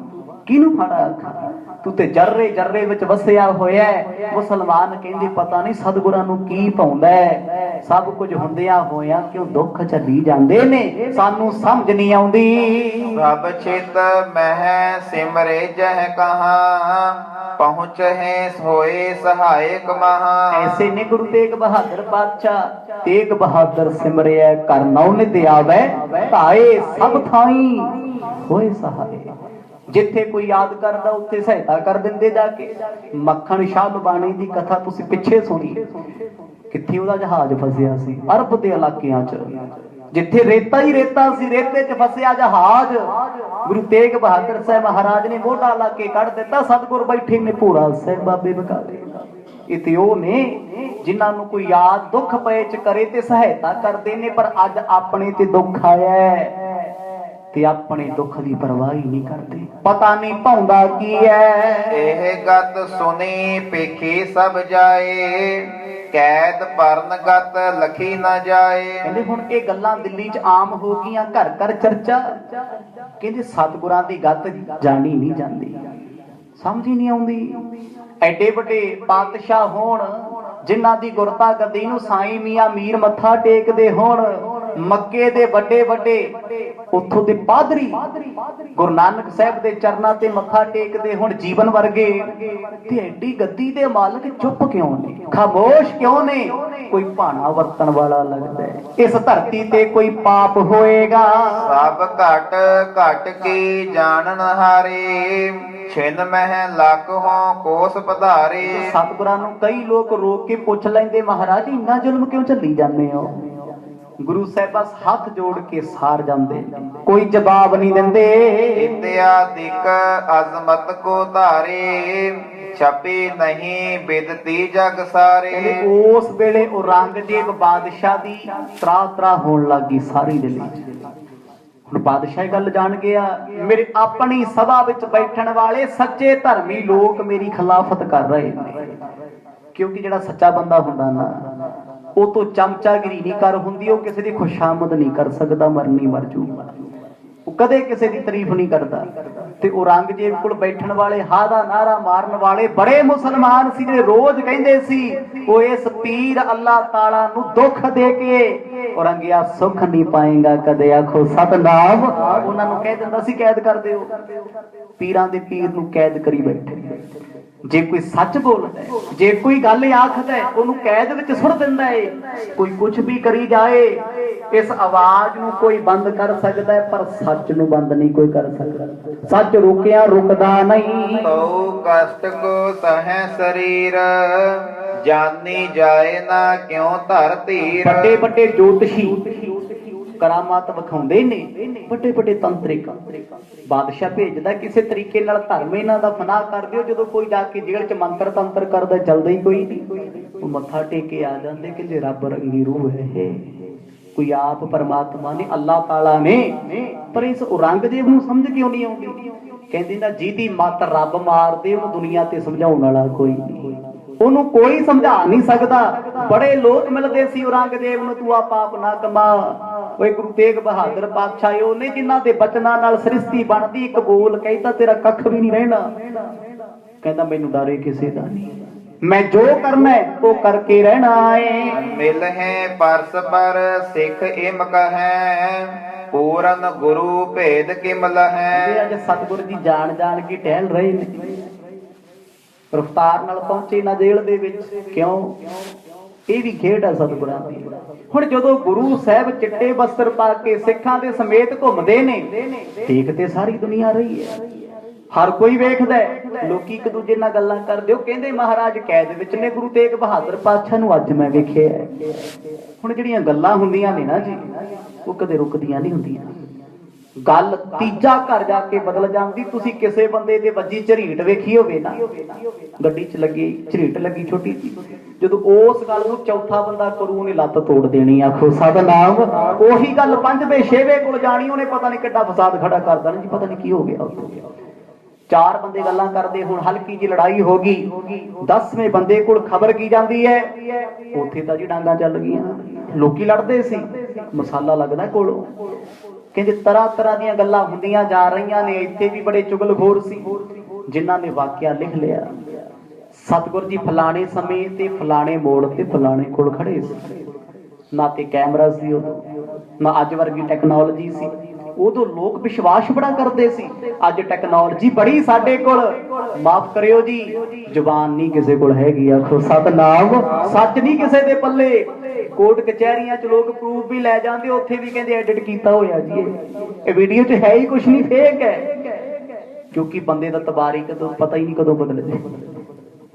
ਕਿਹਨੂੰ ਮਾੜਾ ਆਖਾਂ? ਤੂੰ ਤੇ ਜਰਰੇ ਜਰਰੇ ਵਿੱਚ ਵਸਿਆ ਹੋਇਆ। ਮੁਸਲਮਾਨ ਕਹਿੰਦੇ ਪਤਾ ਨਹੀਂ ਸਤਿਗੁਰਾਂ ਨੂੰ ਕੀ ਪਾਉਂਦਾ ਹੈ, ਸਭ ਕੁਝ ਹੁੰਦਿਆਂ ਹੋਇਆਂ ਕਿਉਂ ਦੁੱਖ ਝੱਲੀ ਜਾਂਦੇ ਨੇ, ਸਾਨੂੰ ਸਮਝ ਨਹੀਂ ਆਉਂਦੀ। ਸਭ ਚਿਤ ਮਹਿ ਸਿਮਰੇ ਜਹ ਕਹਾ, ਪਹੁੰਚ ਹੈ ਹੋਏ ਸਹਾਇਕ ਮਹਾ। ਐਸੇ ਨੇ ਗੁਰੂ ਤੇਗ ਬਹਾਦਰ ਪਾਤਸ਼ਾਹ। ਤੇਗ ਬਹਾਦਰ ਸਿਮਰਿਆ ਕਰ ਨਉ ਨਿਤ ਆਵੈ, ਧਾਏ ਸਭ ਥਾਈ ਹੋਏ ਸਹਾਏ। ਜਿੱਥੇ ਕੋਈ ਯਾਦ ਕਰਦਾ ਉੱਥੇ ਸਹਾਇਤਾ ਕਰ ਦਿੰਦੇ ਜਾ ਕੇ। ਮੱਖਣ ਸ਼ਾਹ ਬਾਣੀ ਦੀ ਕਥਾ ਤੁਸੀਂ ਪਿੱਛੇ ਸੁਣੀ, ਕਿੱਥੇ ਉਹਦਾ ਜਹਾਜ਼ ਫਸਿਆ ਸੀ ਅਰਬ ਦੇ ਇਲਾਕਿਆਂ 'ਚ, ਜਿੱਥੇ ਰੇਤਾ ਹੀ ਰੇਤਾ ਸੀ, ਰੇਤੇ 'ਚ ਫਸਿਆ ਜਹਾਜ਼। ਗੁਰੂ ਤੇਗ ਬਹਾਦਰ ਸਾਹਿਬ ਮਹਾਰਾਜ ਨੇ ਮੋਢਾ ਲਾ ਕੇ ਕੱਢ ਦਿੱਤਾ। ਸਤਿਗੁਰ ਬੈਠੇ ਨੇ ਭੋਰਾ ਸਾਹਿਬ ਬਾਬੇ ਬਕਾਲੇ। ਇਹ ਤੇ ਉਹ ਨੇ ਜਿਨ੍ਹਾਂ ਨੂੰ ਕੋਈ ਯਾਦ ਦੁੱਖ ਪਏ 'ਚ ਕਰੇ ਤੇ ਸਹਾਇਤਾ ਕਰਦੇ ਨੇ, ਪਰ ਅੱਜ ਆਪਣੇ ਤੇ ਦੁੱਖ ਆਇਆ ਤੇ ਆਪਣੇ ਦੁੱਖ ਦੀ ਪਰਵਾਹ ਹੀ ਨਹੀਂ ਕਰਦੇ। ਪਤਾ ਨਹੀਂ ਭਾਉਂਦਾ ਕੀ ਹੈ। ਇਹ ਗਤ ਸੁਣੀ ਪੇਖੀ ਸਭ ਜਾਏ, ਕੈਦ ਪਰਨ ਗਤ ਲਖੀ ਨਾ ਜਾਏ। ਕਹਿੰਦੇ ਹੁਣ ਇਹ ਗੱਲਾਂ ਦਿੱਲੀ 'ਚ ਆਮ ਹੋ ਗਈਆਂ, ਘਰ ਘਰ ਚਰਚਾ। ਕਹਿੰਦੇ ਸਤਿਗੁਰਾਂ ਦੀ ਗਤ ਜਾਣੀ ਨਹੀਂ ਜਾਂਦੀ, ਸਮਝ ਹੀ ਨਹੀਂ ਆਉਂਦੀ। ਐਡੇ ਵੱਡੇ ਪਾਤਸ਼ਾਹ ਹੋਣ, ਜਿਨ੍ਹਾਂ ਦੀ ਗੁਰਤਾ ਗੱਦੀ ਨੂੰ ਸਾਈਂ ਮੀਆਂ ਮੀਰ ਮੱਥਾ ਟੇਕਦੇ ਹੋਣ, ਮੱਕੇ ਦੇ ਵੱਡੇ ਵੱਡੇ ਉੱਥੋਂ ਦੇ ਪਾਦਰੀ ਗੁਰੂ ਨਾਨਕ ਸਾਹਿਬ ਦੇ ਚਰਨਾਂ ਤੇ ਮੱਥਾ ਟੇਕਦੇ ਹੁਣ, ਜੀਵਨ ਵਰਗੇ, ਤੇ ਐਡੀ ਗੱਦੀ ਦੇ ਮਾਲਕ ਚੁੱਪ ਕਿਉਂ ਨੇ, ਖਾਮੋਸ਼ ਕਿਉਂ ਨੇ? ਕੋਈ ਭਾਣਾ ਵਰਤਣ ਵਾਲਾ ਲੱਗਦਾ ਹੈ। ਇਸ ਧਰਤੀ ਤੇ ਕੋਈ ਪਾਪ ਹੋਏਗਾ। ਸਭ ਘਟ ਘਟ ਕੀ ਜਾਣਨ ਹਾਰੇ, ਛਿਨ ਮਹਿ ਲੱਖ ਹੋਂ ਕੋਸ ਪਧਾਰੇ। ਸਤਿਗੁਰਾਂ ਨੂੰ ਕਈ ਲੋਕ ਰੋਕ ਕੇ ਪੁੱਛ ਲੈਂਦੇ, ਮਹਾਰਾਜ ਇੰਨਾ ਜ਼ੁਲਮ ਕਿਉਂ ਝੱਲੀ ਜਾਂਦੇ ਹੋ? ਗੁਰੂ ਸਾਹਿਬ ਹੱਥ ਜੋੜ ਕੇ ਸਾਰ ਜਾਂਦੇ, ਕੋਈ ਜਵਾਬ ਨਹੀਂ ਦਿੰਦੇ। ਇਤਿਆਦਿਕ ਅਜ਼ਮਤ ਕੋ ਧਾਰੇ, ਛਪੀ ਨਹੀਂ ਬਿਦਤੀ ਜਗ ਸਾਰੇ। ਉਸ ਵੇਲੇ ਔਰੰਗਜ਼ੇਬ ਬਾਦਸ਼ਾਹ ਦੀ ਤਰਾ ਤਰਾ ਹੋਣ ਲੱਗੀ ਸਾਰੀ ਦਿੱਲੀ। ਹੁਣ ਬਾਦਸ਼ਾਹ ਇਹ ਗੱਲ ਜਾਣ ਗਿਆ, ਮੇਰੇ ਆਪਣੀ ਸਭਾ ਵਿੱਚ ਬੈਠਣ ਵਾਲੇ ਸੱਚੇ ਧਰਮੀ ਲੋਕ ਮੇਰੀ ਖਿਲਾਫਤ ਕਰ ਰਹੇ ਨੇ। ਕਿਉਂਕਿ ਜਿਹੜਾ ਸੱਚਾ ਬੰਦਾ ਹੁੰਦਾ ਨਾ, ਉਹ ਤੋਂ ਚਮਚਾਗਿਰੀ ਨਹੀਂ ਕਰ ਹੁੰਦੀ, ਉਹ ਕਿਸੇ ਦੀ ਖੁਸ਼ਾਮਦ ਨਹੀਂ ਕਰ ਸਕਦਾ, ਮਰਨੀ ਮਰ ਜੂਗਾ, ਉਹ ਕਦੇ ਕਿਸੇ ਦੀ ਤਾਰੀਫ ਨਹੀਂ ਕਰਦਾ। ਤੇ ਔਰੰਗਜ਼ੇਬ ਕੋਲ ਬੈਠਣ ਵਾਲੇ, ਹਾ ਦਾ ਨਾਰਾ ਮਾਰਨ ਵਾਲੇ ਬੜੇ ਮੁਸਲਮਾਨ ਸੀ, ਜਿਹੜੇ ਰੋਜ਼ ਕਹਿੰਦੇ ਸੀ, ਉਹ ਇਸ ਪੀਰ ਅੱਲਾਹ ਤਾਲਾ ਨੂੰ ਦੁੱਖ ਦੇ ਕੇ ਔਰੰਗਿਆ ਸੁੱਖ ਨਹੀਂ ਪਾਏਗਾ ਕਦੇ, ਆਖੋ ਸਤਨਾਮ। ਉਹਨਾਂ ਨੂੰ ਕਹਿ ਦਿੰਦਾ ਸੀ ਕੈਦ ਕਰ ਦਿਓ। ਪੀਰਾਂ ਦੇ ਪੀਰ ਨੂੰ ਕੈਦ ਕਰੀ ਬੈਠੇ। ਜੇ ਕੋਈ ਸੱਚ ਬੋਲਦਾ, ਜੇ ਕੋਈ ਗੱਲ ਆਖਦਾ, ਉਹਨੂੰ ਕੈਦ ਵਿੱਚ ਸੁੱਟ ਦਿੰਦਾ ਹੈ। ਕੋਈ ਕੁਝ ਵੀ ਕਰੀ ਜਾਏ, ਇਸ ਆਵਾਜ਼ ਨੂੰ ਕੋਈ ਬੰਦ ਕਰ ਸਕਦਾ ਹੈ, ਪਰ ਸੱਚ ਨੂੰ ਬੰਦ ਨਹੀਂ ਕੋਈ ਕਰ ਸਕਦਾ। ਸੱਚ ਰੁਕਿਆ ਰੁਕਦਾ ਨਹੀਂ। ਤਉ ਕਸ਼ਟ ਕੋ ਸਹਿ ਸਰੀਰ, ਜਾਨੀ ਜਾਏ ਨਾ ਕਿਉ ਧਰ ਧੀਰ। ਵੱਡੇ ਵੱਡੇ ਜੋਤਸ਼ੀ ਕਰਾਮਾਤ ਵਿਖਾਉਂਦੇ ਨੇ, ਵੱਡੇ ਵੱਡੇ ਤੰਤਰਿਕ ਬਾਦਸ਼ਾਹ ਭੇਜਦਾ, ਕਿਸੇ ਤਰੀਕੇ ਨਾਲ ਧਰਮ ਇਹਨਾਂ ਦਾ ਫਨਾਹ ਕਰ ਦਿਓ। ਜਦੋਂ ਕੋਈ ਜਾ ਕੇ ਜੇਲ੍ਹ 'ਚ ਮੰਤਰ ਤੰਤਰ ਕਰਦਾ, ਚੱਲਦਾ ਹੀ ਕੋਈ ਨਹੀਂ। ਉਹ ਮੱਥਾ ਟੇਕ ਕੇ ਆ ਜਾਂਦੇ, ਕਹਿੰਦੇ ਰੱਬ ਰੰਗੀ ਰੂਹ ਹੈ, ਕੋਈ ਆਪ ਪਰਮਾਤਮਾ ਨੇ, ਅੱਲਾਹ ਤਾਲਾ ਨੇ। ਪਰ ਇਸ ਔਰੰਗਜ਼ੇਬ ਨੂੰ ਸਮਝ ਕਿਉਂ ਨਹੀਂ ਆਉਂਦੀ? ਕਹਿੰਦੇ ਨਾ, ਜਿਹਦੀ ਮੱਤ ਰੱਬ ਮਾਰਦੇ, ਉਹਨੂੰ ਦੁਨੀਆ ਤੇ ਸਮਝਾਉਣ ਵਾਲਾ ਕੋਈ ਨਹੀਂ, ਉਹਨੂੰ ਕੋਈ ਸਮਝਾ ਨਹੀਂ ਸਕਦਾ। ਬੜੇ ਲੋਕ ਮਿਲਦੇ ਸੀ ਔਰੰਗਜ਼ੇਬ ਨੂੰ, ਤੂੰ ਆ ਪਾਪ ਨਾ ਕਮਾ। ਓਏ ਗੁਰੂ ਤੇਗ ਬਹਾਦਰ ਪਾਤਸ਼ਾਹ ਉਹਨੇ ਜਿਨ੍ਹਾਂ ਦੇ ਬਚਨਾਂ ਨਾਲ ਸ੍ਰਿਸ਼ਟੀ ਬਣਦੀ, ਇੱਕ ਬੋਲ ਕਹਿੰਦਾ ਤੇਰਾ ਕੱਖ ਵੀ ਨਹੀਂ ਰਹਿਣਾ। ਕਹਿੰਦਾ ਮੈਨੂੰ ਡਰੇ ਕਿਸੇ ਦਾ ਨਹੀਂ, ਮੈਂ ਜੋ ਕਰਨਾ ਉਹ ਕਰਕੇ ਰਹਿਣਾ ਏ। ਮਿਲ ਹੈ ਪਰਸ ਪਰ ਸਿੱਖ ਇਮ ਕਹੈ, ਪੂਰਨ ਗੁਰੂ ਭੇਦ ਕਿਮਲ ਹੈ। ਅੱਜ ਸਤਿਗੁਰ ਜੀ ਜਾਣ ਜਾਣ ਕੇ ਟਹਿਲ ਰਹੇ ਨੇ, ਰਫਤਾਰ ਨਾਲ ਪਹੁੰਚੇ ਨਾ ਜੇਲ੍ਹ ਦੇ ਵਿੱਚ। ਕਿਉਂ? ਇਹ ਵੀ ਖੇਡ ਹੈ ਸਤਿਗੁਰਾਂ ਦੀ। ਹੁਣ ਜਦੋਂ ਗੁਰੂ ਸਾਹਿਬ ਚਿੱਟੇ ਬਸਤਰ ਪਾ ਕੇ ਸਿੱਖਾਂ ਦੇ ਸਮੇਤ ਘੁੰਮਦੇ ਨੇ, ਦੇਖ ਤੇ ਸਾਰੀ ਦੁਨੀਆ ਰਹੀ ਹੈ, ਹਰ ਕੋਈ ਵੇਖਦਾ। ਲੋਕੀ ਇੱਕ ਦੂਜੇ ਨਾਲ ਗੱਲਾਂ ਕਰਦੇ, ਉਹ ਕਹਿੰਦੇ ਮਹਾਰਾਜ ਕੈਦ ਵਿੱਚ ਨੇ, ਗੁਰੂ ਤੇਗ ਬਹਾਦਰ ਪਾਤਸ਼ਾਹ ਨੂੰ ਅੱਜ ਮੈਂ ਵੇਖਿਆ। ਹੁਣ ਜਿਹੜੀਆਂ ਗੱਲਾਂ ਹੁੰਦੀਆਂ ਨੇ ਨਾ ਜੀ, ਉਹ ਕਦੇ ਰੁਕਦੀਆਂ ਨਹੀਂ ਹੁੰਦੀਆਂ। ਗੱਲ ਤੀਜਾ ਘਰ ਜਾ ਕੇ ਬਦਲ ਜਾਂਦੀ। ਤੁਸੀਂ ਕਿਸੇ ਬੰਦੇ ਦੇ ਵੱਜੀ ਝਰੀਟ ਵੇਖੀ ਹੋਵੇ ਨਾ, ਗੱਡੀ 'ਚ ਲੱਗੀ ਝਰੀਟ ਲੱਗੀ ਛੋਟੀ ਜੀ, ਜਦੋਂ ਉਸ ਗੱਲ ਨੂੰ ਚੌਥਾ ਬੰਦਾ ਕਰੂ, ਉਹਨੇ ਲੱਤ ਤੋੜ ਦੇਣੀ। ਆਖੋ ਸਤਨਾਮ। ਉਹੀ ਗੱਲ ਪੰਜਵੇਂ ਛੇਵੇਂ ਕੋਲ ਜਾਣੀ, ਉਹਨੇ ਪਤਾ ਨਹੀਂ ਕਿੱਡਾ ਫਸਾਦ ਖੜਾ ਕਰ ਦੇਣਾ ਜੀ, ਪਤਾ ਨਹੀਂ ਕੀ ਹੋ ਗਿਆ। ਚਾਰ ਬੰਦੇ ਗੱਲਾਂ ਕਰਦੇ, ਹੁਣ ਹਲਕੀ ਜੀ ਲੜਾਈ ਹੋ ਗਈ, 10ਵੇਂ ਬੰਦੇ ਕੋਲ ਖਬਰ ਕੀ ਜਾਂਦੀ ਹੈ, ਉੱਥੇ ਤਾਂ ਜੀ ਡਾਂਗਾ ਚੱਲ ਗਈਆਂ, ਲੋਕੀ ਲੜਦੇ ਸੀ, ਮਸਾਲਾ ਲੱਗਦਾ ਕੋਲੋਂ। ਕਹਿੰਦੇ ਤਰ੍ਹਾਂ ਤਰ੍ਹਾਂ ਦੀਆਂ ਗੱਲਾਂ ਹੁੰਦੀਆਂ ਜਾ ਰਹੀਆਂ ਨੇ। ਇੱਥੇ ਵੀ ਬੜੇ ਚੁਗਲਖੋਰ ਸੀ, ਜਿਨ੍ਹਾਂ ਨੇ ਵਾਕਿਆ ਲਿਖ ਲਿਆ। ਸਤਿਗੁਰ ਜੀ ਫਲਾਣੇ ਸਮੇਂ ਤੇ ਫਲਾਣੇ ਮੋੜ ਤੇ ਫਲਾਣੇ ਕੋਲ ਖੜੇ ਸੀ। ਨਾ ਤੇ ਕੈਮਰਾ ਸੀ ਉਦੋਂ, ਨਾ ਅੱਜ ਵਰਗੀ ਟੈਕਨੋਲੋਜੀ ਸੀ। ਉਦੋਂ ਲੋਕ ਵਿਸ਼ਵਾਸ ਬੜਾ ਕਰਦੇ ਸੀ, ਅੱਜ ਟੈਕਨੋਲੋਜੀ ਬੜੀ ਸਾਡੇ ਕੋਲ। ਮਾਫ ਕਰਿਓ ਜੀ, ਜ਼ੁਬਾਨ ਨਹੀਂ ਕਿਸੇ ਕੋਲ ਹੈਗੀ। ਆਖੋ ਸਤਨਾਮ। ਸੱਚ ਨਹੀਂ ਕਿਸੇ ਦੇ ਪੱਲੇ। ਕੋਰਟ ਕਚਹਿਰੀਆਂ 'ਚ ਲੋਕ ਪ੍ਰੂਫ ਵੀ ਲੈ ਜਾਂਦੇ, ਉੱਥੇ ਵੀ ਕਹਿੰਦੇ ਐਡਿਟ ਕੀਤਾ ਹੋਇਆ ਜੀ, ਇਹ ਵੀਡੀਓ 'ਚ ਹੈ ਹੀ ਕੁਛ ਨਹੀਂ, ਫੇਕ ਹੈ। ਕਿਉਂਕਿ ਬੰਦੇ ਦਾ ਤਬਾਰੀ ਕਦੋਂ ਪਤਾ ਹੀ ਨਹੀਂ ਕਦੋਂ ਬਦਲਦੇ।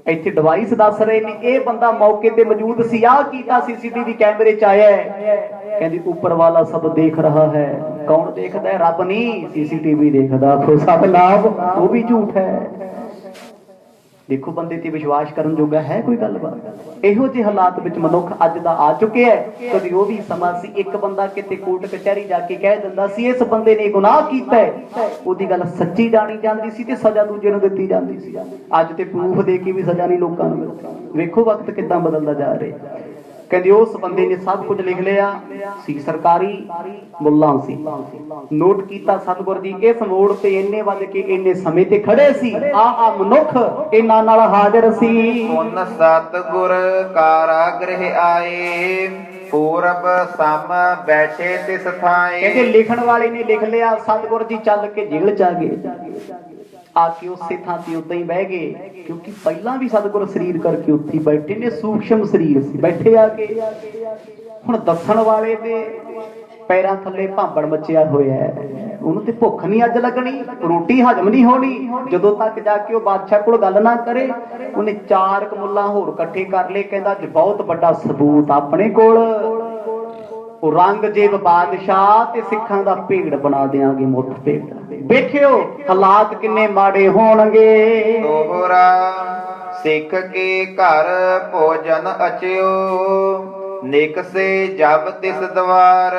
ਇੱਥੇ ਡਿਵਾਈਸ ਦੱਸ ਰਹੇ ਨੇ, ਇਹ ਬੰਦਾ ਮੌਕੇ ਤੇ ਮੌਜੂਦ ਸੀ, ਆਹ ਕੀਤਾ, ਸੀਸੀਟੀਵੀ ਕੈਮਰੇ 'ਚ ਆਇਆ ਹੈ। ਕਹਿੰਦੀ ਉੱਪਰ ਵਾਲਾ ਸਭ ਦੇਖ ਰਹਾ ਹੈ। ਕੌਣ ਦੇਖਦਾ ਹੈ? ਰੱਬ ਨਹੀਂ, ਸੀਸੀਟੀਵੀ ਦੇਖਦਾ। ਆਖੋ ਸਤਨਾਮ। ਉਹ ਵੀ ਝੂਠ ਹੈ। ਦੇਖੋ ਬੰਦੇ ਤੇ ਵਿਸ਼ਵਾਸ ਕਰਨ ਜੋਗਾ ਹੈ ਕੋਈ ਗੱਲਬਾਤ। ਇਹੋ ਜਿਹੇ ਹਾਲਾਤ ਵਿੱਚ ਮਨੁੱਖ ਅੱਜ ਦਾ ਆ ਚੁੱਕਿਆ ਹੈ। ਕਦੀ ਉਹ ਵੀ ਸਮਾਂ ਸੀ ਇੱਕ ਬੰਦਾ ਕਿਤੇ ਕੋਰਟ ਕਚਹਿਰੀ ਜਾ ਕੇ ਕਹਿ ਦਿੰਦਾ ਸੀ ਇਸ ਬੰਦੇ ਨੇ ਗੁਨਾਹ ਕੀਤਾ ਹੈ, ਉਹਦੀ ਗੱਲ ਸੱਚੀ ਜਾਣੀ ਜਾਂਦੀ ਸੀ ਤੇ ਸਜ਼ਾ ਦੂਜੇ ਨੂੰ ਦਿੱਤੀ ਜਾਂਦੀ ਸੀ। ਅੱਜ ਤੇ ਪ੍ਰੂਫ ਦੇ ਕੇ ਵੀ ਸਜ਼ਾ ਨਹੀਂ ਲੋਕਾਂ ਨੂੰ ਮਿਲਦੀ। ਵੇਖੋ ਵਕਤ ਕਿੱਦਾਂ ਬਦਲਦਾ ਜਾ ਰਿਹਾ। ਕਹਿੰਦੇ ਉਸ ਬੰਦੇ ਨੇ ਸਭ ਕੁਝ ਲਿਖ ਲਿਆ ਸੀ, ਸਰਕਾਰੀ ਮੁੱਲਾ ਸੀ। ਨੋਟ ਕੀਤਾ ਸਤਿਗੁਰ ਜੀ ਇਸ ਮੋੜ ਤੇ ਇੰਨੇ ਵੱਜ ਕੇ ਇੰਨੇ ਸਮੇਂ ਤੇ ਖੜੇ ਸੀ, ਆ ਮਨੁੱਖ ਇਹਨਾਂ ਨਾਲ ਹਾਜ਼ਰ ਸੀ। ਪੁੰਨ ਸਤਿਗੁਰ ਕਾਰਾਗ੍ਰਹਿ ਆਏ, ਪੂਰਬ ਸਮ ਬੈਠੇ ਤਿਸ ਥਾਏ। ਕਹਿੰਦੇ ਲਿਖਣ ਵਾਲੇ ਨੇ ਲਿਖ ਲਿਆ, ਸਤਿਗੁਰ ਜੀ ਚੱਲ ਕੇ ਜੇਲ੍ਹ ਚ ਆ ਗਏ, ਆ ਕੇ ਉਸੇ ਥਾਂ ਤੇ ਉਦਾਂ ਹੀ ਬਹਿ ਗਏ, ਕਿਉਂਕਿ ਪਹਿਲਾਂ ਵੀ ਸਤਿਗੁਰ ਸਰੀਰ ਕਰਕੇ ਉੱਥੇ ਬੈਠੇ ਨੇ, ਸੂਖਸ਼ਮ ਸਰੀਰ ਸੀ, ਬੈਠੇ ਆ ਕੇ। ਹੁਣ ਦੱਸਣ ਵਾਲੇ ਦੇ ਪੈਰਾਂ ਥੱਲੇ ਭਾਂਬੜ ਮੱਚਿਆ ਹੋਇਆ ਹੈ, ਉਹਨੂੰ ਤੇ ਭੁੱਖ ਨਹੀਂ ਅੱਜ ਲੱਗਣੀ, ਰੋਟੀ ਹਜਮ ਨਹੀਂ ਹੋਣੀ। ਜਦੋਂ ਤੱਕ ਜਾ ਕੇ ਉਹ ਬਾਦਸ਼ਾਹ ਕੋਲ ਗੱਲ ਨਾ ਕਰੇ, ਉਹਨੇ 4 ਕਮੁੱਲਾ ਹੋਰ ਇਕੱਠੇ ਕਰ ਲਏ। ਕਹਿੰਦਾ ਅੱਜ ਬਹੁਤ ਵੱਡਾ ਸਬੂਤ ਆਪਣੇ ਕੋਲ, ਔਰੰਗਜ਼ੇਬ ਬਾਦਸ਼ਾਹ ਤੇ ਸਿੱਖਾਂ ਦਾ ਭੇੜ ਬਣਾ ਦਿਆਂਗੇ, ਮੁੱਠ ਭੇੜ। ਵੇਖਿਓ ਹਾਲਾਤ ਕਿੰਨੇ ਮਾੜੇ ਹੋਣਗੇ। ਤੋਹਰਾ ਸਿੱਖ ਕੇ ਘਰ ਭੋਜਨ ਅਚਿਓ, ਨਿਕਸੇ ਜਬ ਤਿਸ ਦਵਾਰ।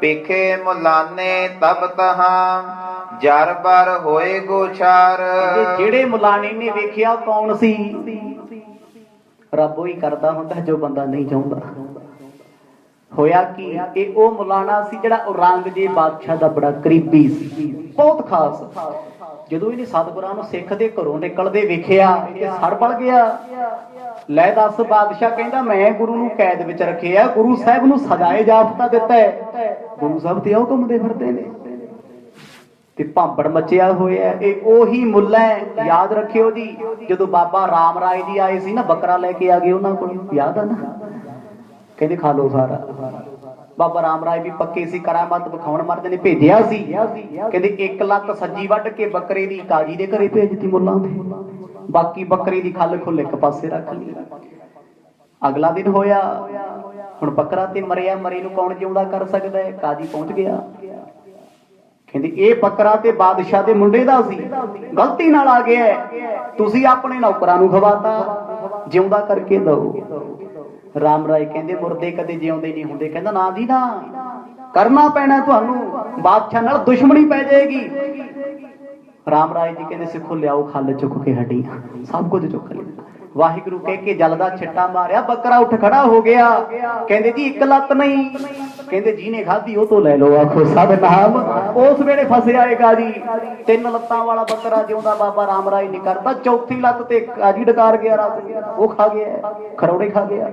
ਪਿਖੇ ਮੁਲਾਨੇ ਤਬ ਤਹਾਂ, ਜਰ ਬਰ ਹੋਏ ਗੋਛਾਰ। ਜਿਹੜੇ ਮੁਲਾਣੇ ਨੇ ਵੇਖਿਆ ਕੌਣ ਸੀ? ਰੱਬ ਉਹੀ ਕਰਦਾ ਹੁੰਦਾ ਜੋ ਬੰਦਾ ਨਹੀਂ ਚਾਹੁੰਦਾ। ਹੋਇਆ ਕੀ, ਇਹ ਉਹ ਮੁਲਾਣਾ ਸੀ ਜਿਹੜਾ ਔਰੰਗਜ਼ੇਬ ਬਾਦਸ਼ਾਹ ਦਾ ਬੜਾ ਕਰੀਬੀ ਸੀ, ਬਹੁਤ ਖਾਸ। ਜਦੋਂ ਇਹਨੇ ਸਤਿਗੁਰਾਂ ਨੂੰ ਸਿੱਖ ਦੇ ਘਰੋਂ ਨਿਕਲਦੇ ਵੇਖਿਆ ਇਹ ਸੜ ਬਲ ਗਿਆ। ਲੈ ਦੱਸ, ਬਾਦਸ਼ਾਹ ਕਹਿੰਦਾ ਮੈਂ ਗੁਰੂ ਨੂੰ ਕੈਦ ਵਿੱਚ ਰੱਖਿਆ, ਗੁਰੂ ਸਾਹਿਬ ਨੂੰ ਸਜ਼ਾਏ ਜਾਫਤਾ ਦਿੱਤਾ ਹੈ, ਗੁਰੂ ਸਾਹਿਬ ਤੇ ਉਹ ਘੁੰਮਦੇ ਫਿਰਦੇ ਨੇ ਤੇ ਭਾਂਬੜ ਮਚਿਆ ਹੋਇਆ। ਇਹ ਉਹੀ ਮੁੱਲਾ ਹੈ, ਯਾਦ ਰੱਖਿਓ ਜੀ। ਜਦੋਂ ਬਾਬਾ ਰਾਮ ਰਾਏ ਜੀ ਆਏ ਸੀ ਨਾ, ਬੱਕਰਾ ਲੈ ਕੇ ਆ ਗਏ ਉਹਨਾਂ ਕੋਲ, ਯਾਦ ਆ ਨਾ? ਕਹਿੰਦੇ ਖਾ ਲੋ ਸਾਰਾ। ਬਾਬਾ ਰਾਮ ਰਾਏ ਵੀ ਪੱਕੇ ਸੀ, ਕਰਾਮਾਤ ਵਿਖਾਉਣ ਮਰਦ ਨੇ ਭੇਜਿਆ ਸੀ। ਕਹਿੰਦੇ 1 ਲੱਤ ਸੱਜੀ ਵੱਢ ਕੇ ਬੱਕਰੇ ਦੀ ਕਾਜੀ ਦੇ ਘਰੇ ਭੇਜਤੀ ਮੁੱਲਾਂ ਦੇ, ਬਾਕੀ ਬੱਕਰੀ ਦੀ ਖੱਲ ਖੁੱਲ ਇੱਕ ਪਾਸੇ ਰੱਖ ਲਈ। ਅਗਲਾ ਦਿਨ ਹੋਇਆ, ਹੁਣ ਬੱਕਰਾ ਤੇ ਮਰਿਆ, ਮਰੇ ਨੂੰ ਕੌਣ ਜਿਉਂਦਾ ਕਰ ਸਕਦਾ ਹੈ? ਕਾਜੀ ਪਹੁੰਚ ਗਿਆ। ਕਹਿੰਦੇ ਇਹ ਬੱਕਰਾ ਤੇ ਬਾਦਸ਼ਾਹ ਦੇ ਮੁੰਡੇ ਦਾ ਸੀ, ਗਲਤੀ ਨਾਲ ਆ ਗਿਆ, ਤੁਸੀਂ ਆਪਣੇ ਨੌਕਰਾਂ ਨੂੰ ਖਵਾਤਾ, ਜਿਉਂਦਾ ਕਰਕੇ ਦਓ। ਰਾਮ ਰਾਏ ਕਹਿੰਦੇ ਮੁਰਦੇ ਕਦੇ ਜਿਉਂਦੇ ਨਹੀਂ ਹੁੰਦੇ। ਕਹਿੰਦਾ ਨਾ ਜੀ ਨਾ, ਕਰਨਾ ਪੈਣਾ ਤੁਹਾਨੂੰ, ਬਾਦਸ਼ਾਹ ਨਾਲ ਦੁਸ਼ਮਣੀ ਪੈ ਜਾਏਗੀ। ਰਾਮ ਰਾਏ ਜੀ ਕਹਿੰਦੇ ਸਿੱਖੋ ਲਿਆਓ ਖੱਲ ਚੁੱਕ ਕੇ ਹੱਡੀਆਂ, ਸਭ ਕੁਝ ਚੁੱਕ ਲਿਆ। ਵਾਹਿਗੁਰੂ ਕਹਿ ਕੇ ਜਲ ਦਾ ਛਿੱਟਾ ਮਾਰਿਆ, ਬੱਕਰਾ ਉੱਠ ਖੜਾ ਹੋ ਗਿਆ। ਕਹਿੰਦੇ ਜੀ 1 ਲੱਤ ਨਹੀਂ, ਕਹਿੰਦੇ ਜਿਹਨੇ ਖਾਧੀ ਉਹ ਤੋਂ ਲੈ ਲਓ, ਆਖੋ ਸਤਿਨਾਮ। ਉਸ ਵੇਲੇ ਫਸਿਆ ਏ ਕਾਜੀ, 3 ਲੱਤਾਂ ਵਾਲਾ ਬੱਕਰਾ ਜਿਉਂਦਾ ਬਾਬਾ ਰਾਮ ਰਾਏ ਨਹੀਂ ਕਰਦਾ, 4ਥੀ ਲੱਤ ਤੇ ਕਾਜੀ ਡਕਾਰ ਗਿਆ, ਰਾਤ ਉਹ ਖਾ ਗਿਆ, ਖਰੋੜੇ ਖਾ ਗਿਆ।